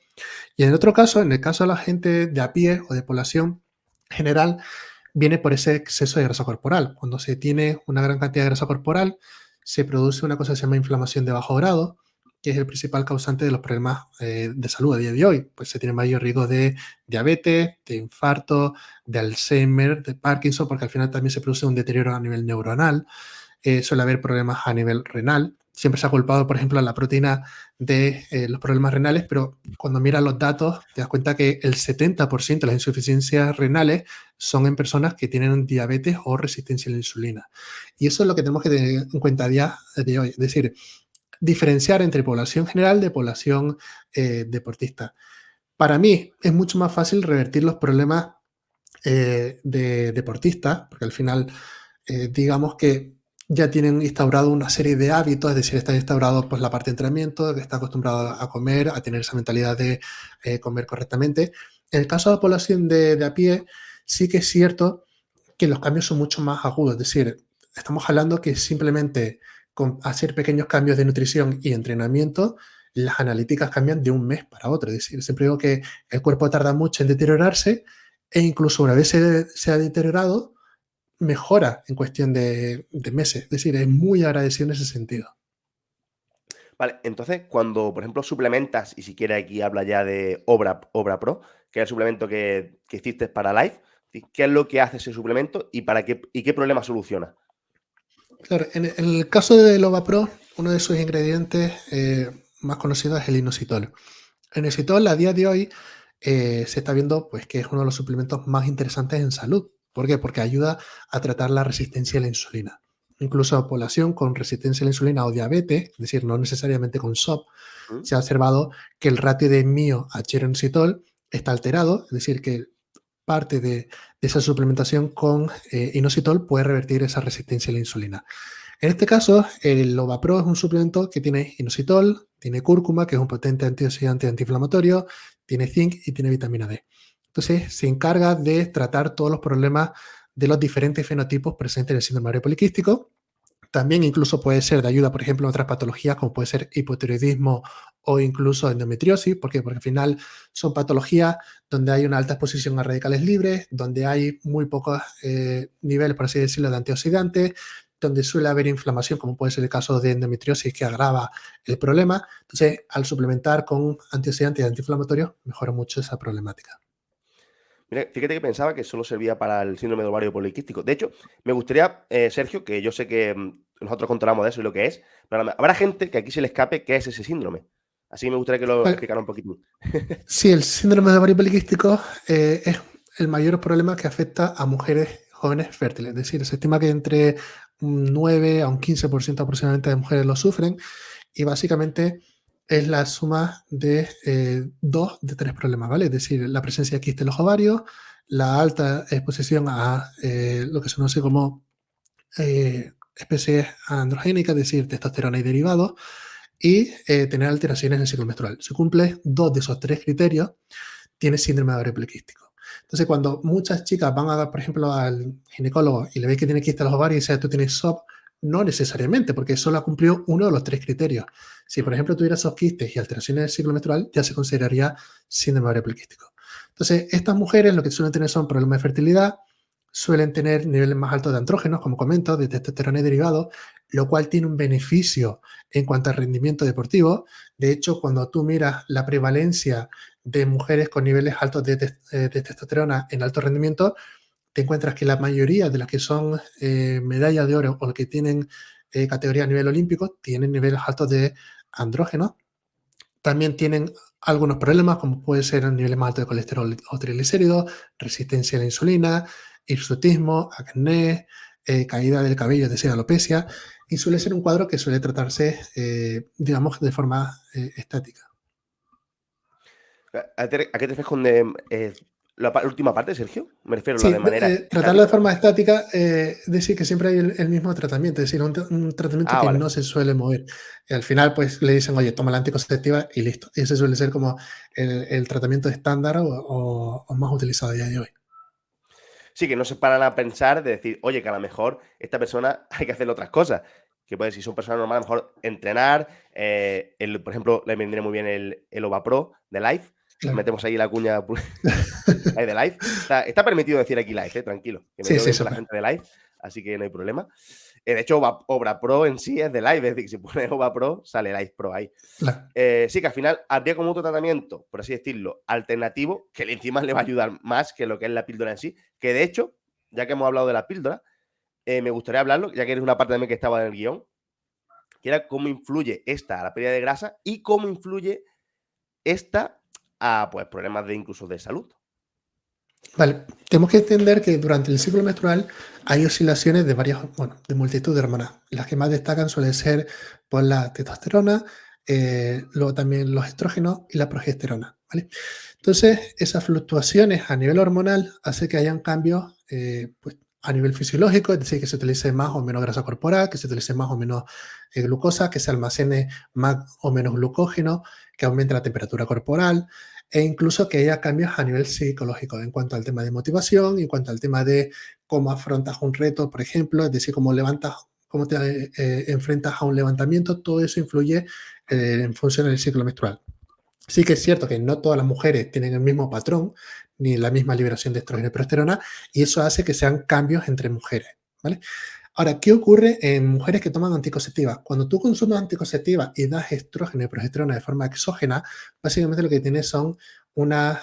Y en otro caso, en el caso de la gente de a pie o de población general, viene por ese exceso de grasa corporal. Cuando se tiene una gran cantidad de grasa corporal, se produce una cosa que se llama inflamación de bajo grado, que es el principal causante de los problemas de salud a día de hoy. Pues se tiene mayor riesgo de diabetes, de infarto, de Alzheimer, de Parkinson, porque al final también se produce un deterioro a nivel neuronal. Suele haber problemas a nivel renal. Siempre se ha culpado, por ejemplo, a la proteína de los problemas renales, pero cuando miras los datos te das cuenta que el 70% de las insuficiencias renales son en personas que tienen diabetes o resistencia a la insulina. Y eso es lo que tenemos que tener en cuenta a día de hoy. Es decir, diferenciar entre población general de población deportista. Para mí es mucho más fácil revertir los problemas de deportistas, porque al final, digamos que ya tienen instaurado una serie de hábitos, es decir, está instaurado pues, la parte de entrenamiento, que está acostumbrado a comer, a tener esa mentalidad de comer correctamente. En el caso de la población de a pie, sí que es cierto que los cambios son mucho más agudos, es decir, estamos hablando que simplemente con hacer pequeños cambios de nutrición y entrenamiento, las analíticas cambian de un mes para otro. Es decir, siempre digo que el cuerpo tarda mucho en deteriorarse e incluso una vez se ha deteriorado, mejora en cuestión de meses. Es decir, es muy agradecido en ese sentido. Vale, entonces, cuando, por ejemplo, suplementas, y si quieres aquí habla ya de Obra Pro, que es el suplemento que hiciste para Life, ¿qué es lo que hace ese suplemento y qué problema soluciona? Claro, en el caso de Lovapro, uno de sus ingredientes más conocidos es el inositol. El inositol a día de hoy se está viendo pues, que es uno de los suplementos más interesantes en salud. ¿Por qué? Porque ayuda a tratar la resistencia a la insulina. Incluso a población con resistencia a la insulina o diabetes, es decir, no necesariamente con SOP, ¿Mm? se ha observado que el ratio de mio a chironcitol está alterado, es decir, que parte de esa suplementación con inositol puede revertir esa resistencia a la insulina. En este caso, el Lovapro es un suplemento que tiene inositol, tiene cúrcuma, que es un potente antioxidante antiinflamatorio, tiene zinc y tiene vitamina D. Entonces, se encarga de tratar todos los problemas de los diferentes fenotipos presentes en el síndrome ovario poliquístico. También incluso puede ser de ayuda, por ejemplo, en otras patologías como puede ser hipotiroidismo o incluso endometriosis. ¿Por qué? Porque al final son patologías donde hay una alta exposición a radicales libres, donde hay muy pocos niveles, por así decirlo, de antioxidantes, donde suele haber inflamación, como puede ser el caso de endometriosis, que agrava el problema. Entonces, al suplementar con antioxidantes y antiinflamatorios, mejora mucho esa problemática. Mira, fíjate que pensaba que solo servía para el síndrome de ovario poliquístico. De hecho, me gustaría, Sergio, que yo sé que nosotros controlamos de eso y lo que es, pero habrá gente que aquí se le escape qué es ese síndrome. Así que me gustaría que lo Vale. explicara un poquitín. Sí, el síndrome de ovario poliquístico es el mayor problema que afecta a mujeres jóvenes fértiles. Es decir, se estima que entre un 9 a un 15% aproximadamente de mujeres lo sufren y básicamente es la suma de dos de tres problemas, ¿vale? Es decir, la presencia de quiste en los ovarios, la alta exposición a lo que se conoce como especies androgénicas, es decir, testosterona y derivados, y tener alteraciones en el ciclo menstrual. Si cumple dos de esos tres criterios, tienes síndrome de ovario poliquístico. Entonces, cuando muchas chicas van a dar, por ejemplo, al ginecólogo y le veis que tiene quiste en los ovarios y dice, tú tienes SOP, no necesariamente, porque solo ha cumplido uno de los tres criterios. Si, por ejemplo, tuviera esos quistes y alteraciones del ciclo menstrual, ya se consideraría síndrome de ovario poliquístico. Entonces, estas mujeres lo que suelen tener son problemas de fertilidad, suelen tener niveles más altos de andrógenos, como comento, de testosterona y derivados, lo cual tiene un beneficio en cuanto al rendimiento deportivo. De hecho, cuando tú miras la prevalencia de mujeres con niveles altos de testosterona en alto rendimiento, te encuentras que la mayoría de las que son medallas de oro o las que tienen categoría a nivel olímpico tienen niveles altos de andrógenos. También tienen algunos problemas, como puede ser el nivel más alto de colesterol o triglicéridos, resistencia a la insulina, hirsutismo, acné, caída del cabello, es decir, alopecia, y suele ser un cuadro que suele tratarse, digamos, de forma estática. ¿A qué te refieres con la última parte, Sergio? Me refiero a la de Sí, manera tratarlo de estática. forma estática, es decir, que siempre hay el mismo tratamiento, es decir, un tratamiento Ah, que vale. no se suele mover. Y al final, pues le dicen, oye, toma la anticonceptiva y listo. Y ese suele ser como el tratamiento estándar o más utilizado a día de hoy. Sí, que no se paran a pensar de decir, oye, que a lo mejor esta persona hay que hacerle otras cosas. Que puede, si son personas normales, a lo mejor entrenar. Por ejemplo, le vendría muy bien el OvaPro de Life. Claro. Metemos ahí la cuña ahí de Life. Está permitido decir aquí Life, tranquilo. Que me Sí, llevo sí, bien con la súper. gente de Life, así que no hay problema. De hecho, Obra Pro en sí es de Live, es decir, que si pones Ova Pro, sale Live Pro ahí. Claro. Sí, que al final habría como otro tratamiento, por así decirlo, alternativo, que encima le va a ayudar más que lo que es la píldora en sí. Que de hecho, ya que hemos hablado de la píldora, me gustaría hablarlo, ya que eres una parte también que estaba en el guión, que era cómo influye esta a la pérdida de grasa y cómo influye esta a pues, problemas de incluso de salud. Vale, tenemos que entender que durante el ciclo menstrual hay oscilaciones de varias, bueno, de multitud de hormonas. Las que más destacan suelen ser por la testosterona, luego también los estrógenos y la progesterona, ¿vale? Entonces, esas fluctuaciones a nivel hormonal hacen que hayan cambios pues, a nivel fisiológico, es decir, que se utilice más o menos grasa corporal, que se utilice más o menos glucosa, que se almacene más o menos glucógeno, que aumente la temperatura corporal e incluso que haya cambios a nivel psicológico en cuanto al tema de motivación, en cuanto al tema de cómo afrontas un reto, por ejemplo, es decir, cómo levantas, cómo te enfrentas a un levantamiento, todo eso influye en función del ciclo menstrual. Sí que es cierto que no todas las mujeres tienen el mismo patrón, ni la misma liberación de estrógeno y progesterona, y eso hace que sean cambios entre mujeres, ¿vale? Ahora, ¿qué ocurre en mujeres que toman anticonceptivas? Cuando tú consumes anticonceptivas y das estrógeno y progesterona de forma exógena, básicamente lo que tienes son unos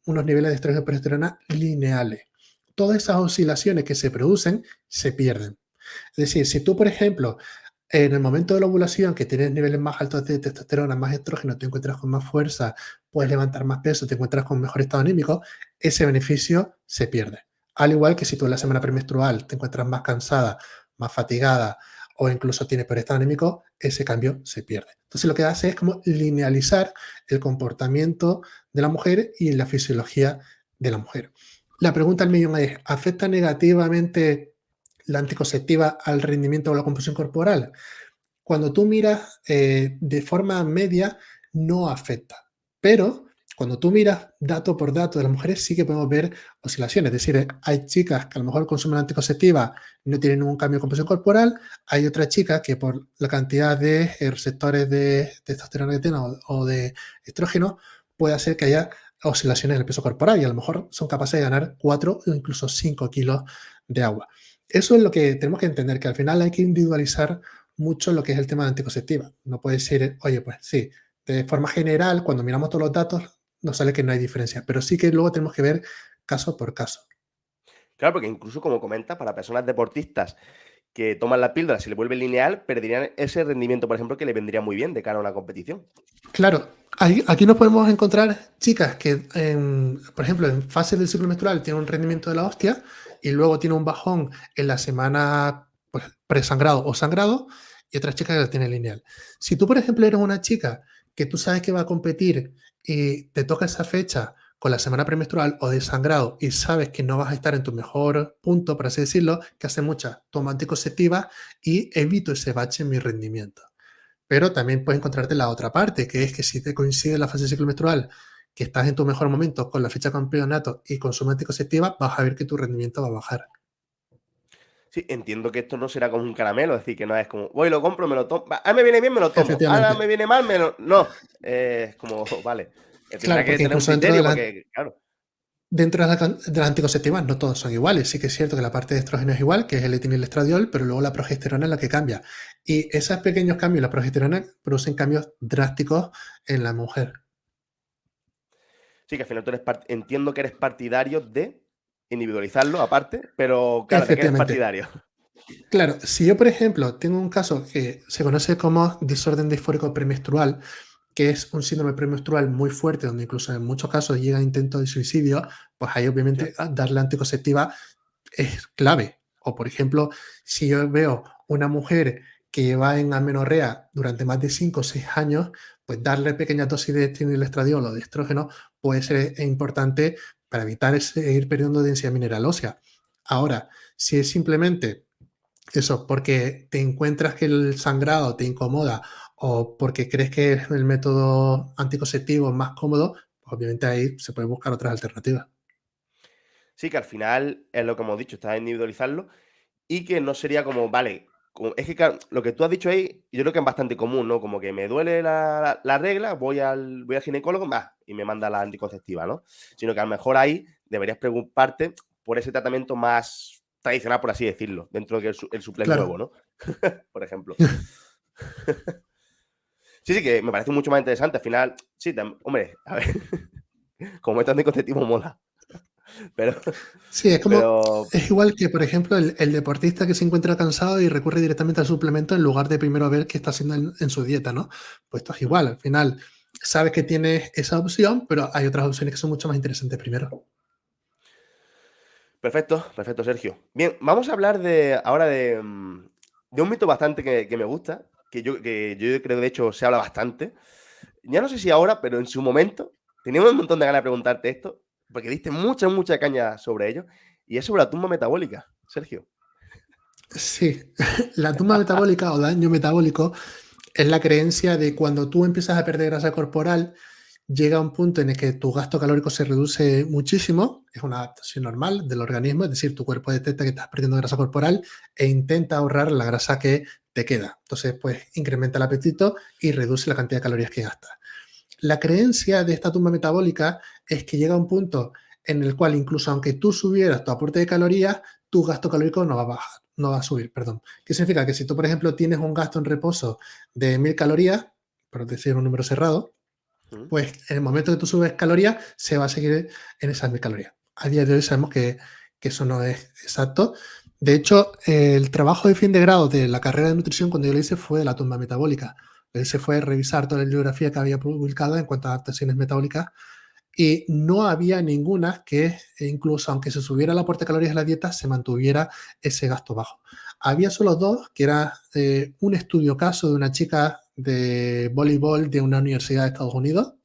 niveles de estrógeno y progesterona lineales. Todas esas oscilaciones que se producen se pierden. Es decir, si tú, por ejemplo, en el momento de la ovulación, que tienes niveles más altos de testosterona, más estrógeno, te encuentras con más fuerza, puedes levantar más peso, te encuentras con mejor estado anímico, ese beneficio se pierde. Al igual que si tú en la semana premenstrual te encuentras más cansada, más fatigada o incluso tienes peor estado anímico, ese cambio se pierde. Entonces lo que hace es como linealizar el comportamiento de la mujer y la fisiología de la mujer. La pregunta al millón es, ¿afecta negativamente la anticonceptiva al rendimiento o la composición corporal? Cuando tú miras de forma media, no afecta. Pero cuando tú miras dato por dato de las mujeres, sí que podemos ver oscilaciones. Es decir, hay chicas que a lo mejor consumen anticonceptiva, no tienen ningún cambio de composición corporal. Hay otras chicas que por la cantidad de receptores de testosterona que tienen o de estrógeno, puede hacer que haya oscilaciones en el peso corporal y a lo mejor son capaces de ganar 4 o incluso 5 kilos de agua. Eso es lo que tenemos que entender, que al final hay que individualizar mucho lo que es el tema de anticonceptiva. No puede decir, oye, pues sí, de forma general, cuando miramos todos los datos, nos sale que no hay diferencia. Pero sí que luego tenemos que ver caso por caso. Claro, porque incluso como comentas, para personas deportistas que toman la píldora, si le vuelve lineal, perderían ese rendimiento, por ejemplo, que le vendría muy bien de cara a una competición. Claro, aquí nos podemos encontrar chicas que, por ejemplo, en fase del ciclo menstrual tienen un rendimiento de la hostia y luego tiene un bajón en la semana pues, presangrado o sangrado y otras chicas que la tienen lineal. Si tú, por ejemplo, eres una chica que tú sabes que va a competir y te toca esa fecha con la semana premenstrual o de sangrado y sabes que no vas a estar en tu mejor punto, por así decirlo, que hace mucha toma anticonceptiva y evito ese bache en mi rendimiento. Pero también puedes encontrarte la otra parte, que es que si te coincide la fase de ciclo menstrual, que estás en tu mejor momento con la fecha de campeonato y consumo anticonceptiva, vas a ver que tu rendimiento va a bajar. Sí, entiendo que esto no será como un caramelo, es decir, que no es como, voy, lo compro, me lo tomo. Ahora me viene bien, me lo tomo. Ahora Efectivamente. me viene mal, me lo. No. Es como, vale. Tendrá Claro, que porque tener un incluso dentro de criterio, las porque, claro. dentro de las anticonceptivas no todos son iguales. Sí que es cierto que la parte de estrógeno es igual, que es el etil y el estradiol, pero luego la progesterona es la que cambia. Y esos pequeños cambios en la progesterona producen cambios drásticos en la mujer. Sí, que al final tú eres entiendo que eres partidario de individualizarlo aparte, pero claro, ¿de qué eres Efectivamente. partidario? Claro, si yo, por ejemplo, tengo un caso que se conoce como desorden disfórico premenstrual, que es un síndrome premenstrual muy fuerte, donde incluso en muchos casos llega a intento de suicidio, pues ahí Hostia. obviamente darle anticonceptiva es clave. O por ejemplo, si yo veo una mujer que va en amenorrea durante más de 5 o 6 años, pues darle pequeñas dosis de estradiol o de estrógeno puede ser importante para evitar seguir perdiendo densidad mineral ósea. Ahora, si es simplemente eso, porque te encuentras que el sangrado te incomoda o porque crees que el método anticonceptivo es más cómodo, pues obviamente ahí se pueden buscar otras alternativas. Sí, que al final es lo que hemos dicho, está individualizarlo y que no sería como, vale, es que claro, lo que tú has dicho ahí, yo creo que es bastante común, ¿no? Como que me duele la regla, voy al ginecólogo, y me manda la anticonceptiva, ¿no? Sino que a lo mejor ahí deberías preocuparte por ese tratamiento más tradicional, por así decirlo, dentro de que el suple Claro. huevo, ¿no? Por ejemplo. Sí, sí, que me parece mucho más interesante. Al final, sí, hombre, a ver, como método anticonceptivo mola, pero, Sí, es como, pero es igual que, por ejemplo, el deportista que se encuentra cansado y recurre directamente al suplemento en lugar de primero ver qué está haciendo en su dieta, ¿no? Pues esto es igual, al final sabes que tienes esa opción, pero hay otras opciones que son mucho más interesantes primero. perfecto, perfecto, Sergio. Bien, vamos a hablar ahora de un mito bastante que me gusta, que yo creo que de hecho se habla bastante. Ya no sé si ahora, pero en su momento, teníamos un montón de ganas de preguntarte esto, porque diste mucha, mucha caña sobre ello, y es sobre la tumba metabólica, Sergio. Sí, la tumba metabólica o daño metabólico es la creencia de cuando tú empiezas a perder grasa corporal, llega un punto en el que tu gasto calórico se reduce muchísimo, es una adaptación normal del organismo, es decir, tu cuerpo detecta que estás perdiendo grasa corporal e intenta ahorrar la grasa que te queda. Entonces, pues incrementa el apetito y reduce la cantidad de calorías que gastas. La creencia de esta tumba metabólica es que llega un punto en el cual incluso aunque tú subieras tu aporte de calorías, tu gasto calórico no va a bajar, no va a subir, perdón. ¿Qué significa? Que si tú, por ejemplo, tienes un gasto en reposo de 1000 calorías, por decir un número cerrado, ¿Mm? pues en el momento que tú subes calorías, se va a seguir en esas 1000 calorías. A día de hoy sabemos que eso no es exacto. De hecho, el trabajo de fin de grado de la carrera de nutrición, cuando yo lo hice, fue de la tumba metabólica. Él se fue a revisar toda la bibliografía que había publicado en cuanto a adaptaciones metabólicas y no había ninguna que, incluso aunque se subiera el aporte de calorías a la dieta, se mantuviera ese gasto bajo. Había solo dos, que era un estudio caso de una chica de voleibol de una universidad de Estados Unidos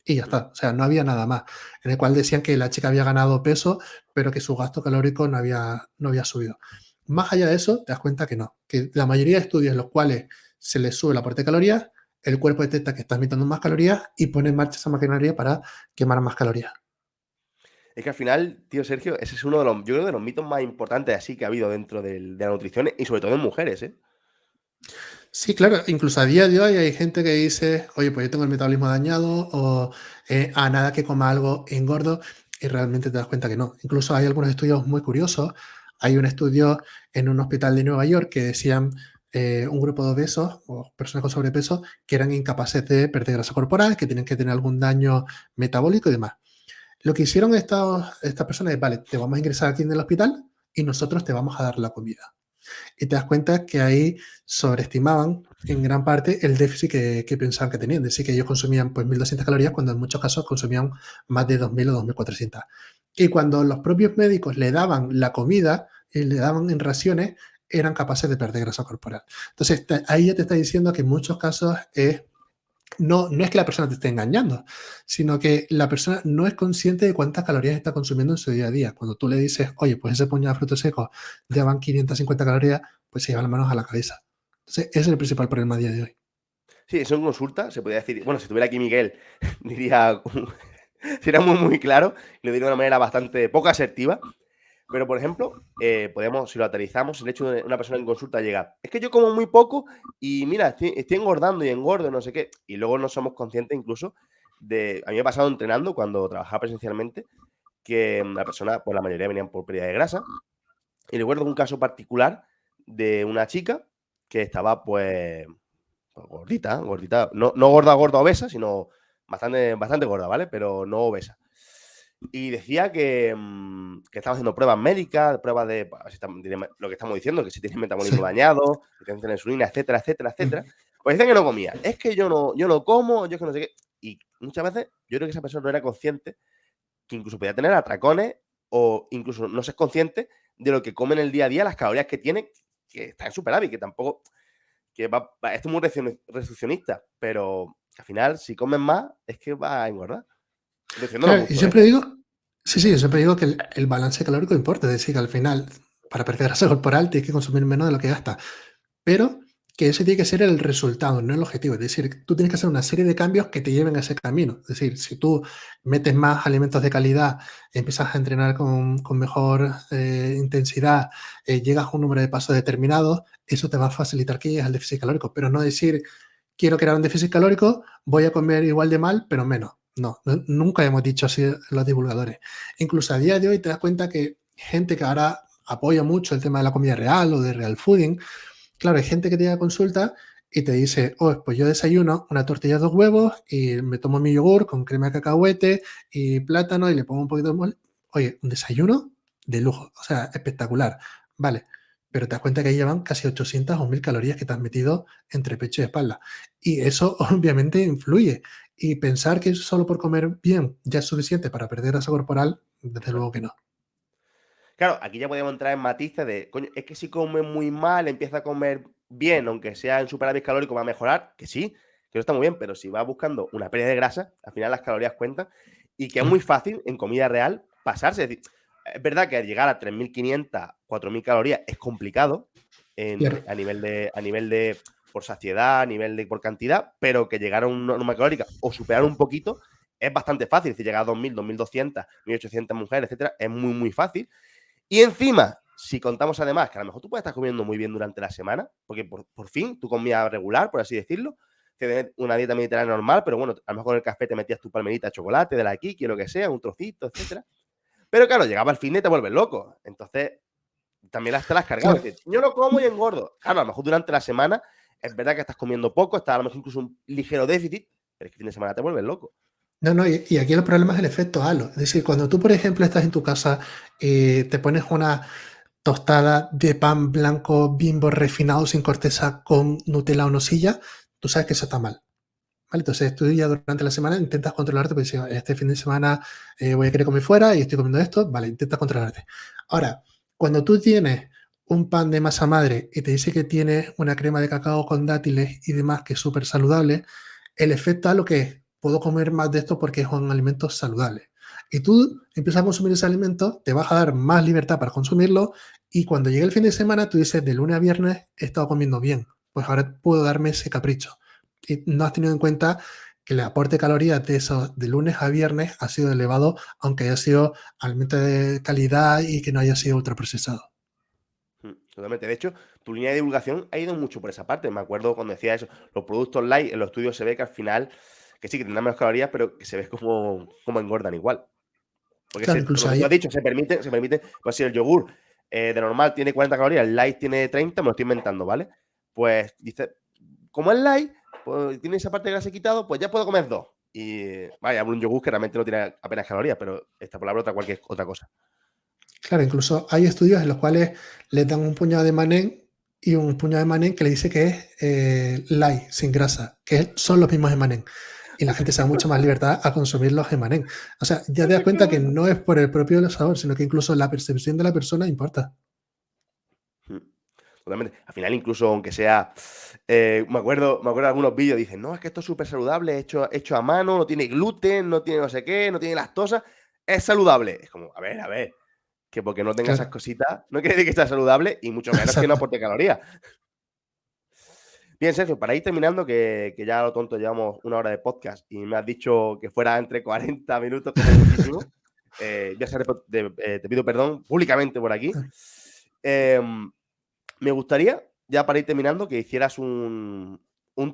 y ya ¿Mm? está. O sea, no había nada más. En el cual decían que la chica había ganado peso, pero que su gasto calórico no había subido. Más allá de eso, te das cuenta que no. Que la mayoría de estudios en los cuales se le sube el aporte de calorías, el cuerpo detecta que estás emitiendo más calorías y pone en marcha esa maquinaria para quemar más calorías. Es que al final, tío Sergio, ese es uno de los, yo creo, de los mitos más importantes así que ha habido dentro de la nutrición y sobre todo en mujeres, ¿eh? Sí, claro, incluso a día de hoy hay gente que dice, oye, pues yo tengo el metabolismo dañado o a nada que coma algo engordo y realmente te das cuenta que no. Incluso hay algunos estudios muy curiosos. Hay un estudio en un hospital de Nueva York que decían un grupo de obesos o personas con sobrepeso que eran incapaces de perder grasa corporal, que tienen que tener algún daño metabólico y demás. Lo que hicieron estas personas es, vale, te vamos a ingresar aquí en el hospital y nosotros te vamos a dar la comida. Y te das cuenta que ahí sobreestimaban en gran parte el déficit que pensaban que tenían. Es decir, que ellos consumían pues 1.200 calorías cuando en muchos casos consumían más de 2.000 o 2.400. Y cuando los propios médicos le daban la comida y le daban en raciones, eran capaces de perder grasa corporal. Entonces, ahí ya te está diciendo que en muchos casos no es que la persona te esté engañando, sino que la persona no es consciente de cuántas calorías está consumiendo en su día a día. Cuando tú le dices, oye, pues ese puñado de frutos secos llevan 550 calorías, pues se lleva las manos a la cabeza. Entonces, ese es el principal problema a día de hoy. Sí, eso en consulta se podría decir. Bueno, si estuviera aquí Miguel, diría. Sería muy, muy claro y lo diría de una manera bastante poco asertiva. Pero, por ejemplo, podemos, si lo aterrizamos, el hecho de una persona en consulta llega, es que yo como muy poco y mira, estoy engordando y engordo, no sé qué. Y luego no somos conscientes incluso de. A mí me ha pasado entrenando cuando trabajaba presencialmente que la persona, pues la mayoría venían por pérdida de grasa. Y recuerdo un caso particular de una chica que estaba, pues gordita, gordita. No, no gorda, gorda, obesa, sino bastante, bastante gorda, ¿vale? Pero no obesa. Y decía que estaba haciendo pruebas médicas, pruebas de pues, lo que estamos diciendo, que si tienes metabolismo Sí. dañado, resistencia a la insulina, etcétera, etcétera, etcétera. Mm. Pues decía que no comía. Es que yo no como, yo es que no sé qué. Y muchas veces yo creo que esa persona no era consciente que incluso podía tener atracones o incluso no ser consciente de lo que come en el día a día, las calorías que tiene, que está en superávit, que tampoco, esto es muy reduccionista, pero al final, si comes más, es que va a engordar. Reduciéndolo Claro, y mucho, ¿eh? siempre digo, sí, yo siempre digo que el balance calórico importa, es decir, que al final, para perder grasa corporal, tienes que consumir menos de lo que gastas. Pero que ese tiene que ser el resultado, no el objetivo. Es decir, tú tienes que hacer una serie de cambios que te lleven a ese camino. Es decir, si tú metes más alimentos de calidad, empiezas a entrenar con mejor intensidad, llegas a un número de pasos determinados, eso te va a facilitar que llegues al déficit calórico. Pero no decir, quiero crear un déficit calórico, voy a comer igual de mal, pero menos. No, nunca hemos dicho así los divulgadores. Incluso a día de hoy te das cuenta que gente que ahora apoya mucho el tema de la comida real o de real fooding, claro, hay gente que te llega a consulta y te dice, oh, pues yo desayuno una tortilla de 2 huevos y me tomo mi yogur con crema de cacahuete y plátano y le pongo un poquito de mole. Oye, un desayuno de lujo, o sea, espectacular. Vale, pero te das cuenta que ahí llevan casi 800 o 1.000 calorías que te has metido entre pecho y espalda. Y eso obviamente influye. Y pensar que solo por comer bien ya es suficiente para perder grasa corporal, desde No. luego que no. Claro, aquí ya podemos entrar en matices de, coño, es que si come muy mal, empieza a comer bien, aunque sea en superávit calórico, va a mejorar, que sí, que eso está muy bien, pero si va buscando una pérdida de grasa, al final las calorías cuentan y que es muy Claro, fácil en comida real pasarse. Es decir, es verdad que al llegar a 3.500, 4.000 calorías es complicado claro. a nivel de por saciedad, a nivel de por cantidad, pero que llegar a una norma calórica o superar un poquito es bastante fácil. Es decir, llegar a 2.000, 2.200, 1.800 mujeres, etcétera, es muy, muy fácil. Y encima, si contamos además que a lo mejor tú puedes estar comiendo muy bien durante la semana, porque por fin tú comías regular, por así decirlo, tienes una dieta mediterránea normal, pero bueno, a lo mejor con el café te metías tu palmerita de chocolate, de la Kiki, lo que sea, un trocito, etcétera. Pero claro, llegaba el fin de y te vuelves loco. Entonces, también te las has cargado. Es Claro. decir, yo no como y engordo. Claro, a lo mejor durante la semana es verdad que estás comiendo poco, estás a lo mejor incluso un ligero déficit, pero es que el fin de semana te vuelves loco. No, no, y aquí el problema es el efecto halo. Es decir, cuando tú, por ejemplo, estás en tu casa y te pones una tostada de pan blanco Bimbo refinado sin corteza con Nutella o nocilla, tú sabes que eso está mal. ¿Vale? Entonces tú ya durante la semana intentas controlarte, pues si este fin de semana voy a querer comer fuera y estoy comiendo esto, vale, intentas controlarte. Ahora, cuando tú tienes un pan de masa madre y te dice que tienes una crema de cacao con dátiles y demás que es súper saludable, el efecto a lo que es, puedo comer más de esto porque es un alimento saludable. Y tú empiezas a consumir ese alimento, te vas a dar más libertad para consumirlo y cuando llegue el fin de semana tú dices, de lunes a viernes he estado comiendo bien, pues ahora puedo darme ese capricho. Y no has tenido en cuenta que el aporte de calorías de esos de lunes a viernes ha sido elevado, aunque haya sido alimento de calidad y que no haya sido ultraprocesado. Totalmente. De hecho, tu línea de divulgación ha ido mucho por esa parte. Me acuerdo cuando decía eso, los productos light, en los estudios se ve que al final, que sí, que tendrán menos calorías, pero que se ve como engordan igual. Porque Claro, lo incluso que tú has ahí, dicho, se permite, pues si el yogur de normal tiene 40 calorías, el light tiene 30, me lo estoy inventando, ¿vale? pues dices, como es light, pues tiene esa parte de grasa quitado, pues ya puedo comer 2. Y vaya, un yogur que realmente no tiene apenas calorías, pero esta palabra otra cualquier otra cosa. Claro, incluso hay estudios en los cuales les dan un puñado de manén y un puñado de manén que le dice que es light, sin grasa, que son los mismos manén. Y la gente se da mucha más libertad a consumir los manén. O sea, ya te das cuenta que no es por el propio sabor, sino que incluso la percepción de la persona importa. Totalmente. Al final, incluso aunque sea. Me acuerdo de algunos vídeos, dicen, no, es que esto es súper saludable, hecho a mano, no tiene gluten, no tiene no sé qué, no tiene lactosa, es saludable. Es como, a ver, que porque no tenga esas Claro, cositas, no quiere decir que sea saludable y mucho menos que no exacto. aporte calorías. Bien, Sergio, para ir terminando, que ya a lo tonto llevamos 1 hora de podcast y me has dicho que fuera entre 40 minutos como muchísimo. Te pido perdón públicamente por aquí. Me gustaría, ya para ir terminando, que hicieras un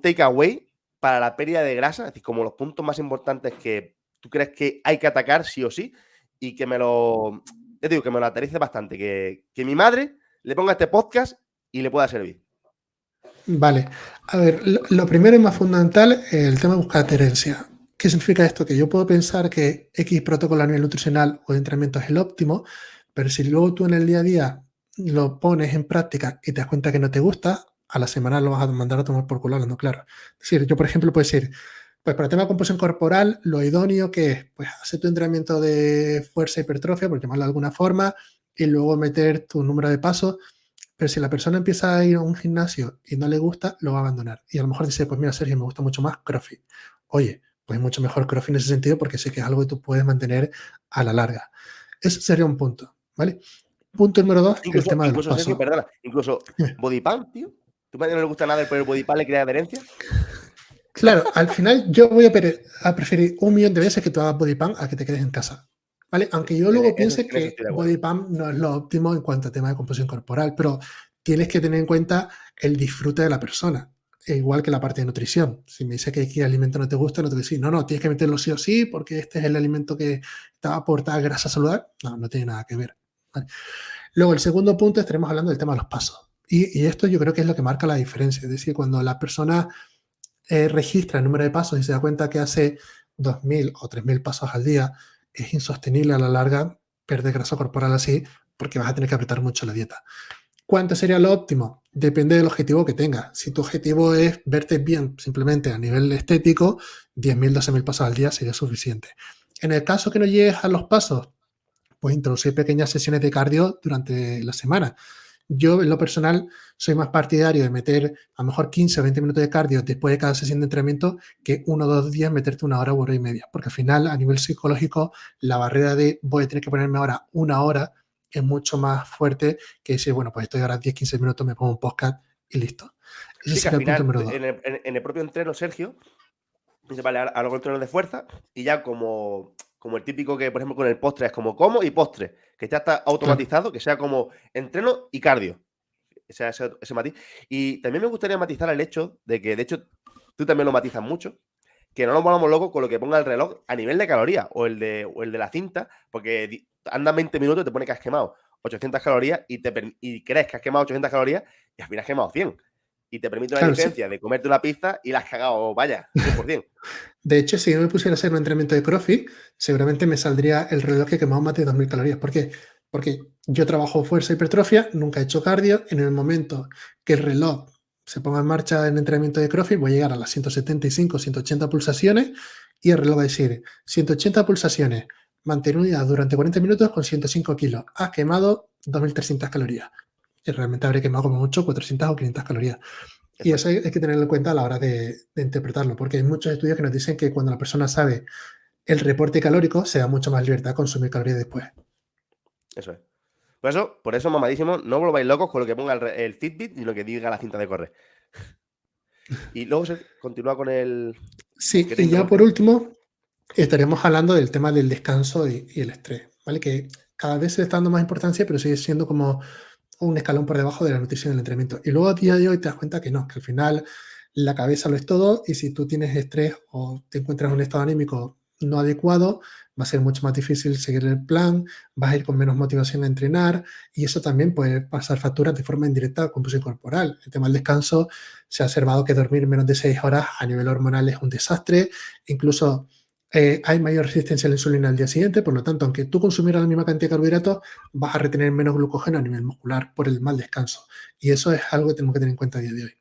takeaway para la pérdida de grasa, es decir, como los puntos más importantes que tú crees que hay que atacar sí o sí, y que te digo, que me lo aterrice bastante, que mi madre le ponga este podcast y le pueda servir. Vale. A ver, lo primero y más fundamental, el tema de buscar adherencia. ¿Qué significa esto? Que yo puedo pensar que X protocolo a nivel nutricional o de entrenamiento es el óptimo, pero si luego tú en el día a día lo pones en práctica y te das cuenta que no te gusta, a la semana lo vas a mandar a tomar por culo, hablando claro. Es decir, yo, por ejemplo, puedo decir, pues para el tema de composición corporal, lo idóneo que es, pues hacer tu entrenamiento de fuerza y hipertrofia, por llamarlo de alguna forma, y luego meter tu número de pasos. Pero si la persona empieza a ir a un gimnasio y no le gusta, lo va a abandonar. Y a lo mejor dice, pues mira, Sergio, me gusta mucho más CrossFit. Oye, pues mucho mejor CrossFit en ese sentido porque sé que es algo que tú puedes mantener a la larga. Ese sería un punto, ¿vale? Punto número 2, el tema de los Incluso Sergio, pasos. perdona, incluso Bodypump, tío. ¿Tu madre no le gusta nada, pero el Bodypump le crea adherencia? Claro, al final yo voy a preferir 1 millón de veces que tú hagas body pump a que te quedes en casa. ¿Vale? Aunque yo luego piense En eso que estoy de body acuerdo. pump no es lo óptimo en cuanto a tema de composición corporal, pero tienes que tener en cuenta el disfrute de la persona, igual que la parte de nutrición. Si me dice que el alimento no te gusta, no te voy a decir, no, tienes que meterlo sí o sí porque este es el alimento que te va a aportar grasa saludable. No, no tiene nada que ver. ¿Vale? Luego, el segundo punto, estaremos hablando del tema de los pasos. Y esto yo creo que es lo que marca la diferencia. Es decir, cuando la persona registra el número de pasos y se da cuenta que hace 2.000 o 3.000 pasos al día, es insostenible a la larga perder grasa corporal así porque vas a tener que apretar mucho la dieta. ¿Cuánto sería lo óptimo? Depende del objetivo que tengas. Si tu objetivo es verte bien simplemente a nivel estético, 10.000, 12.000 pasos al día sería suficiente. En el caso que no llegues a los pasos, pues introducir pequeñas sesiones de cardio durante la semana. Yo, en lo personal, soy más partidario de meter a lo mejor 15 o 20 minutos de cardio después de cada sesión de entrenamiento que 1 o 2 días meterte 1 hora o hora y media. Porque al final, a nivel psicológico, la barrera de voy a tener que ponerme ahora 1 hora es mucho más fuerte que decir, bueno, pues estoy ahora 10-15 minutos, me pongo un podcast y listo. Ese Sí, que al sería el punto final, número 2. en el propio entreno, Sergio, dice, vale, ahora hago entreno de fuerza y ya como el típico que, por ejemplo, con el postre es como y postre, que ya está Claro. automatizado, que sea como entreno y cardio. Ese matiz. Y también me gustaría matizar el hecho de que, de hecho, tú también lo matizas mucho, que no nos volvamos locos con lo que ponga el reloj a nivel de calorías o el de la cinta, porque andan 20 minutos y te pone que has quemado 800 calorías y crees que has quemado 800 calorías y al final has quemado 100. Y te permite una Claro, sí. diferencia de comerte una pizza y la has cagado, vaya, 100%. De hecho, si yo me pusiera a hacer un entrenamiento de CrossFit, seguramente me saldría el reloj que quemado más de 2.000 calorías. ¿Por qué? Porque yo trabajo fuerza y hipertrofia, nunca he hecho cardio. En el momento que el reloj se ponga en marcha en entrenamiento de CrossFit, voy a llegar a las 175, 180 pulsaciones y el reloj va a decir 180 pulsaciones mantenidas durante 40 minutos con 105 kilos. Has quemado 2.300 calorías. Y realmente habré quemado como mucho 400 o 500 calorías. Y Eso es. eso hay que tenerlo en cuenta a la hora de interpretarlo, porque hay muchos estudios que nos dicen que cuando la persona sabe el reporte calórico, se da mucho más libertad a consumir calorías después. Eso es. Por eso, mamadísimo, no volváis locos con lo que ponga el Fitbit ni lo que diga la cinta de correr. Y luego se continúa con el. Sí, Que te he y ya por interrumpido. último, estaríamos hablando del tema del descanso y el estrés, ¿vale? Que cada vez se le está dando más importancia, pero sigue siendo como un escalón por debajo de la nutrición y el entrenamiento. Y luego a día de hoy te das cuenta que no, que al final la cabeza lo es todo y si tú tienes estrés o te encuentras en un estado anímico no adecuado, va a ser mucho más difícil seguir el plan, vas a ir con menos motivación a entrenar y eso también puede pasar facturas de forma indirecta a la composición corporal. El tema del descanso, se ha observado que dormir menos de 6 horas a nivel hormonal es un desastre, incluso hay mayor resistencia a la insulina al día siguiente, por lo tanto, aunque tú consumieras la misma cantidad de carbohidratos, vas a retener menos glucógeno a nivel muscular por el mal descanso. Y eso es algo que tenemos que tener en cuenta a día de hoy.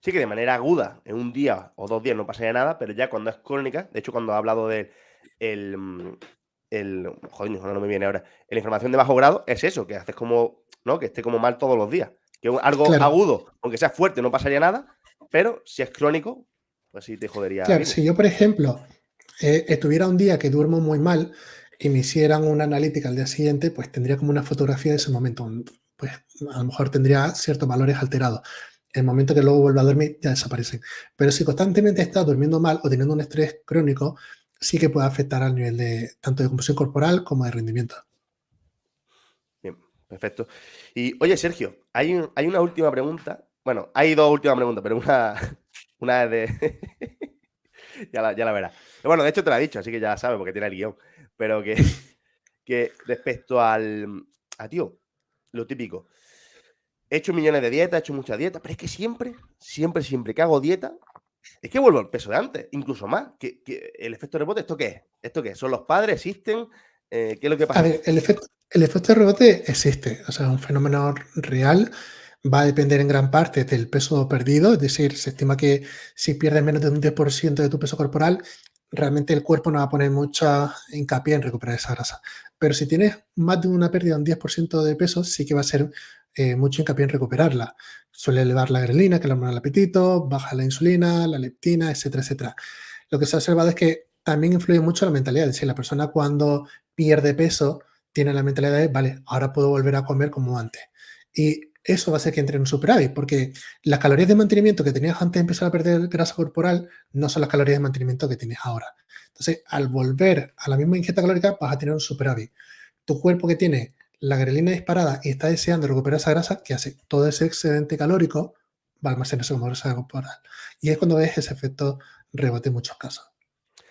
Sí que de manera aguda, en un día o 2 días no pasaría nada, pero ya cuando es crónica, de hecho, cuando ha hablado de el, joder, no me viene ahora, la inflamación de bajo grado, es eso, que haces como, ¿no? Que esté como mal todos los días. Que algo Claro, agudo, aunque sea fuerte, no pasaría nada, pero si es crónico, pues sí te jodería claro, vivo. si yo, por ejemplo, estuviera un día que duermo muy mal y me hicieran una analítica al día siguiente, pues tendría como una fotografía de ese momento. Pues a lo mejor tendría ciertos valores alterados. En el momento que luego vuelvo a dormir, ya desaparecen. Pero si constantemente estás durmiendo mal o teniendo un estrés crónico, sí que puede afectar al nivel de tanto de composición corporal como de rendimiento. Bien, perfecto. Y oye, Sergio, hay una última pregunta. Bueno, hay dos últimas preguntas, pero una es de. Ya la verás. Bueno, de hecho te la he dicho, así que ya sabes porque tiene el guión. Pero que respecto tío, lo típico. He hecho millones de dietas, he hecho muchas dietas, pero es que siempre que hago dieta, es que vuelvo al peso de antes, incluso más. Que el efecto rebote, ¿esto qué es? ¿Esto qué es? ¿Son los padres? ¿Existen? ¿Qué es lo que pasa A aquí? ver, el efecto de rebote existe, o sea, es un fenómeno real, va a depender en gran parte del peso perdido, es decir, se estima que si pierdes menos de un 10% de tu peso corporal, realmente el cuerpo no va a poner mucha hincapié en recuperar esa grasa. Pero si tienes más de una pérdida de un 10% de peso, sí que va a ser mucho hincapié en recuperarla. Suele elevar la grelina, que es la hormona del apetito, baja la insulina, la leptina, etcétera, etcétera. Lo que se ha observado es que también influye mucho la mentalidad, es decir, la persona cuando pierde peso, tiene la mentalidad de, vale, ahora puedo volver a comer como antes. Y eso va a hacer que entre en un superávit, porque las calorías de mantenimiento que tenías antes de empezar a perder grasa corporal no son las calorías de mantenimiento que tienes ahora. Entonces, al volver a la misma ingesta calórica, vas a tener un superávit. Tu cuerpo que tiene la grelina disparada y está deseando recuperar esa grasa, que hace todo ese excedente calórico, va a almacenarse como grasa corporal. Y es cuando ves ese efecto rebote en muchos casos.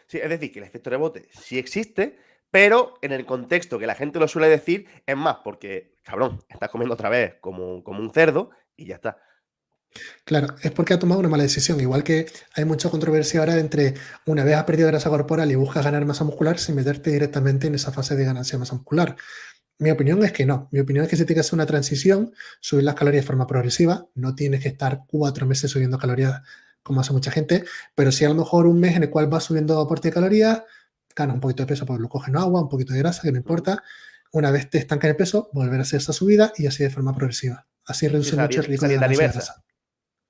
Sí, es decir, que el efecto rebote sí existe, pero en el contexto que la gente lo suele decir es más porque, cabrón, estás comiendo otra vez como un cerdo y ya está. Claro, es porque ha tomado una mala decisión. Igual que hay mucha controversia ahora entre una vez has perdido grasa corporal y buscas ganar masa muscular sin meterte directamente en esa fase de ganancia de masa muscular. Mi opinión es que no. Mi opinión es que se tiene que hacer una transición, subir las calorías de forma progresiva. No tienes que estar 4 meses subiendo calorías como hace mucha gente, pero sí a lo mejor un mes en el cual vas subiendo aporte de calorías, ganas un poquito de peso por glucógeno, agua, un poquito de grasa, que no Ujú. importa. Una vez te estanca el peso, volver a hacer esa subida y así de forma progresiva. Así Sí, reduce mucho el esa riesgo de dieta ganancia de diversa. grasa.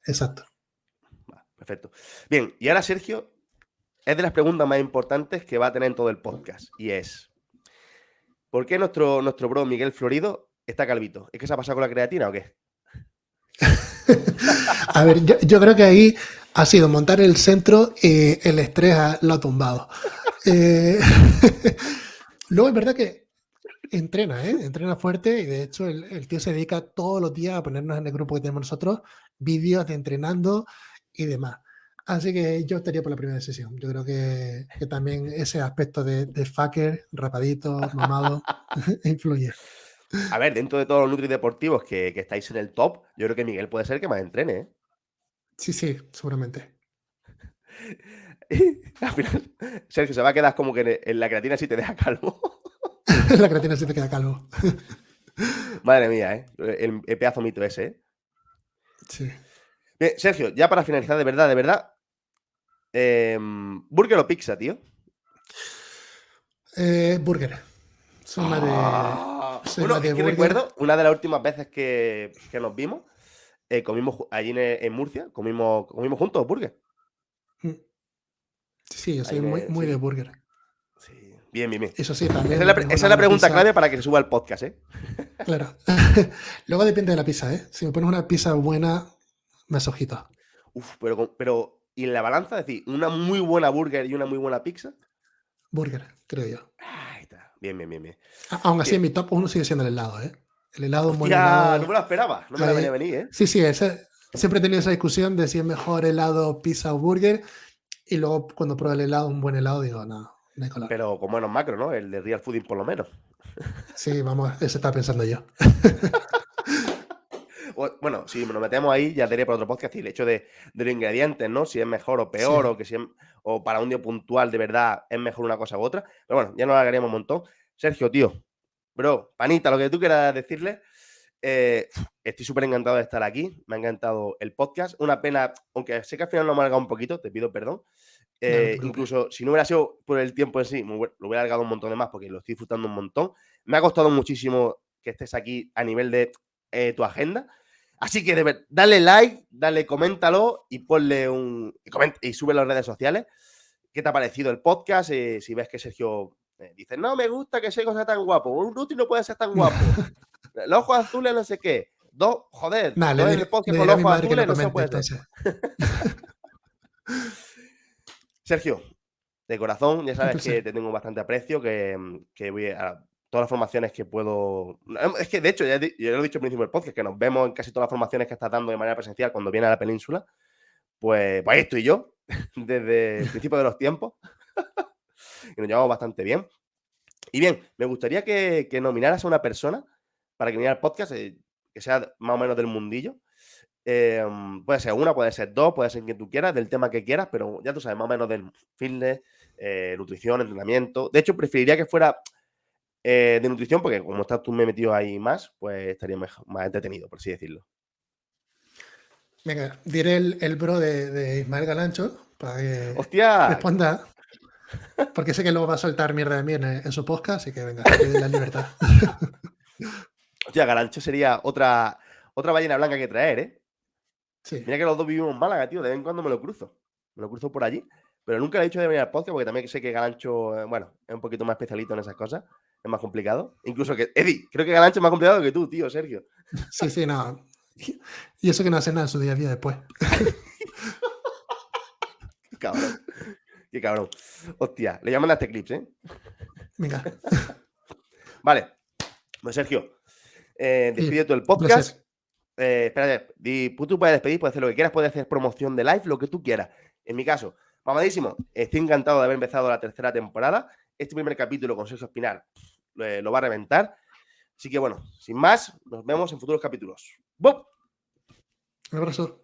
Exacto. Va, perfecto. Bien, y ahora Sergio, es de las preguntas más importantes que va a tener en todo el podcast. Y es, ¿por qué nuestro bro Miguel Florido está calvito? ¿Es que se ha pasado con la creatina o qué? A ver, yo creo que ahí ha sido montar el centro y el estrés lo ha tumbado. Eh, Luego es verdad que entrena, ¿eh? Entrena fuerte y de hecho el tío se dedica todos los días a ponernos en el grupo que tenemos nosotros vídeos de entrenando y demás. Así que yo estaría por la primera decisión. Yo creo que también ese aspecto de fucker, rapadito, mamado, influye. A ver, dentro de todos los nutris deportivos que estáis en el top, yo creo que Miguel puede ser el que más entrene, ¿eh? Sí, sí, seguramente. Al final, Sergio se va a quedar como que en la creatina sí te deja calvo. La creatina se te queda calvo. Madre mía, ¿eh? El pedazo mito ese, ¿eh? Sí. Bien, Sergio, ya para finalizar, de verdad, ¿burger o pizza, tío? Burger. Soy más de, ¡Ah! soy Bueno, más es de que burger. recuerdo una de las últimas veces que nos vimos, comimos allí en Murcia, comimos juntos burger. Mm. Sí, yo Ahí soy muy, muy de sí, burger. sí. Bien, bien, bien. Eso sí, Esa también es no la, es esa es la una pregunta pizza. clave para que se suba al podcast, ¿eh? Claro. Luego depende de la pizza, ¿eh? Si me pones una pizza buena, más ojito. Uf, pero, ¿y en la balanza? Es decir, una muy buena burger y una muy buena pizza. Burger, creo yo. Ahí está. Bien, bien, bien, bien. Aún así, en Bien. mi top uno sigue siendo el helado, ¿eh? El helado, un buen Hostia, no me helado. lo esperaba. No me la venía a venir, ¿eh? Sí, sí, siempre he tenido esa discusión de si es mejor helado, pizza o burger. Y luego, cuando pruebo el helado, un buen helado, digo, no, de color. Pero con buenos macros, ¿no? El de Real Fooding por lo menos. Sí, vamos, eso estaba pensando yo. Bueno, si nos metemos ahí, ya daré para otro podcast y el hecho de los ingredientes, ¿no? Si es mejor o Sí, peor, o para un día puntual de verdad es mejor una cosa u otra. Pero bueno, ya nos alargaremos un montón. Sergio, tío, bro, panita, lo que tú quieras decirle. Estoy súper encantado de estar aquí. Me ha encantado el podcast. Una pena, aunque sé que al final nos hemos alargado un poquito, te pido perdón. no te preocupes. Incluso si no hubiera sido por el tiempo en sí, lo hubiera alargado un montón de más porque lo estoy disfrutando un montón. Me ha costado muchísimo que estés aquí a nivel de tu agenda. Así que dale like, dale, coméntalo y ponle y sube a las redes sociales. ¿Qué te ha parecido el podcast? Si ves que Sergio dice, no me gusta que Sergio sea tan guapo, un Ruti no puede ser tan guapo, los ojos azules no sé qué, joder, Nada, dos en el le podcast con diré a los mi ojos madre que no azules, no se comente puede ser. entonces. Sergio, de corazón, ya Un sabes que placer. te tengo bastante aprecio, que voy a todas las formaciones que puedo. Es que de hecho, ya lo he dicho al principio del podcast, que nos vemos en casi todas las formaciones que estás dando de manera presencial cuando viene a la península. Pues ahí estoy yo, desde el principio de los tiempos, y nos llevamos bastante bien. Y bien, me gustaría que nominaras a una persona para que viniera al podcast, que sea más o menos del mundillo. Puede ser una, puede ser dos, puede ser quien tú quieras, del tema que quieras, pero ya tú sabes, más o menos del fitness, nutrición, entrenamiento. De hecho, preferiría que fuera de nutrición, porque como estás tú me metido ahí más, pues estaría más entretenido, por así decirlo. Venga, diré el bro de Ismael Galancho para que ¡Hostia! responda, porque sé que luego va a soltar mierda de mí en su podcast, así que venga, le doy la libertad. Hostia, Garancho sería otra ballena blanca que traer, ¿eh? Sí, Mira que los dos vivimos en Málaga, tío. De vez en cuando me lo cruzo. Me lo cruzo por allí. Pero nunca le he dicho de venir al podcast porque también sé que Galancho, bueno, es un poquito más especialito en esas cosas. Es más complicado. Incluso que, Eddie, creo que Galancho es más complicado que tú, tío, Sergio. sí, sí, no. Y eso que no hace nada en su día a día después. Qué cabrón. Qué cabrón. Hostia, le llaman a este clips, ¿eh? Venga, Vale. Pues Sergio, y despide tú el un podcast. placer. Espérate, tú puedes despedir, puedes hacer lo que quieras, puedes hacer promoción de live, lo que tú quieras. En mi caso, mamadísimo, estoy encantado de haber empezado la tercera temporada. Este primer capítulo con Sergio Espinar lo va a reventar. Así que bueno, sin más, nos vemos en futuros capítulos. ¡Bum! Un abrazo.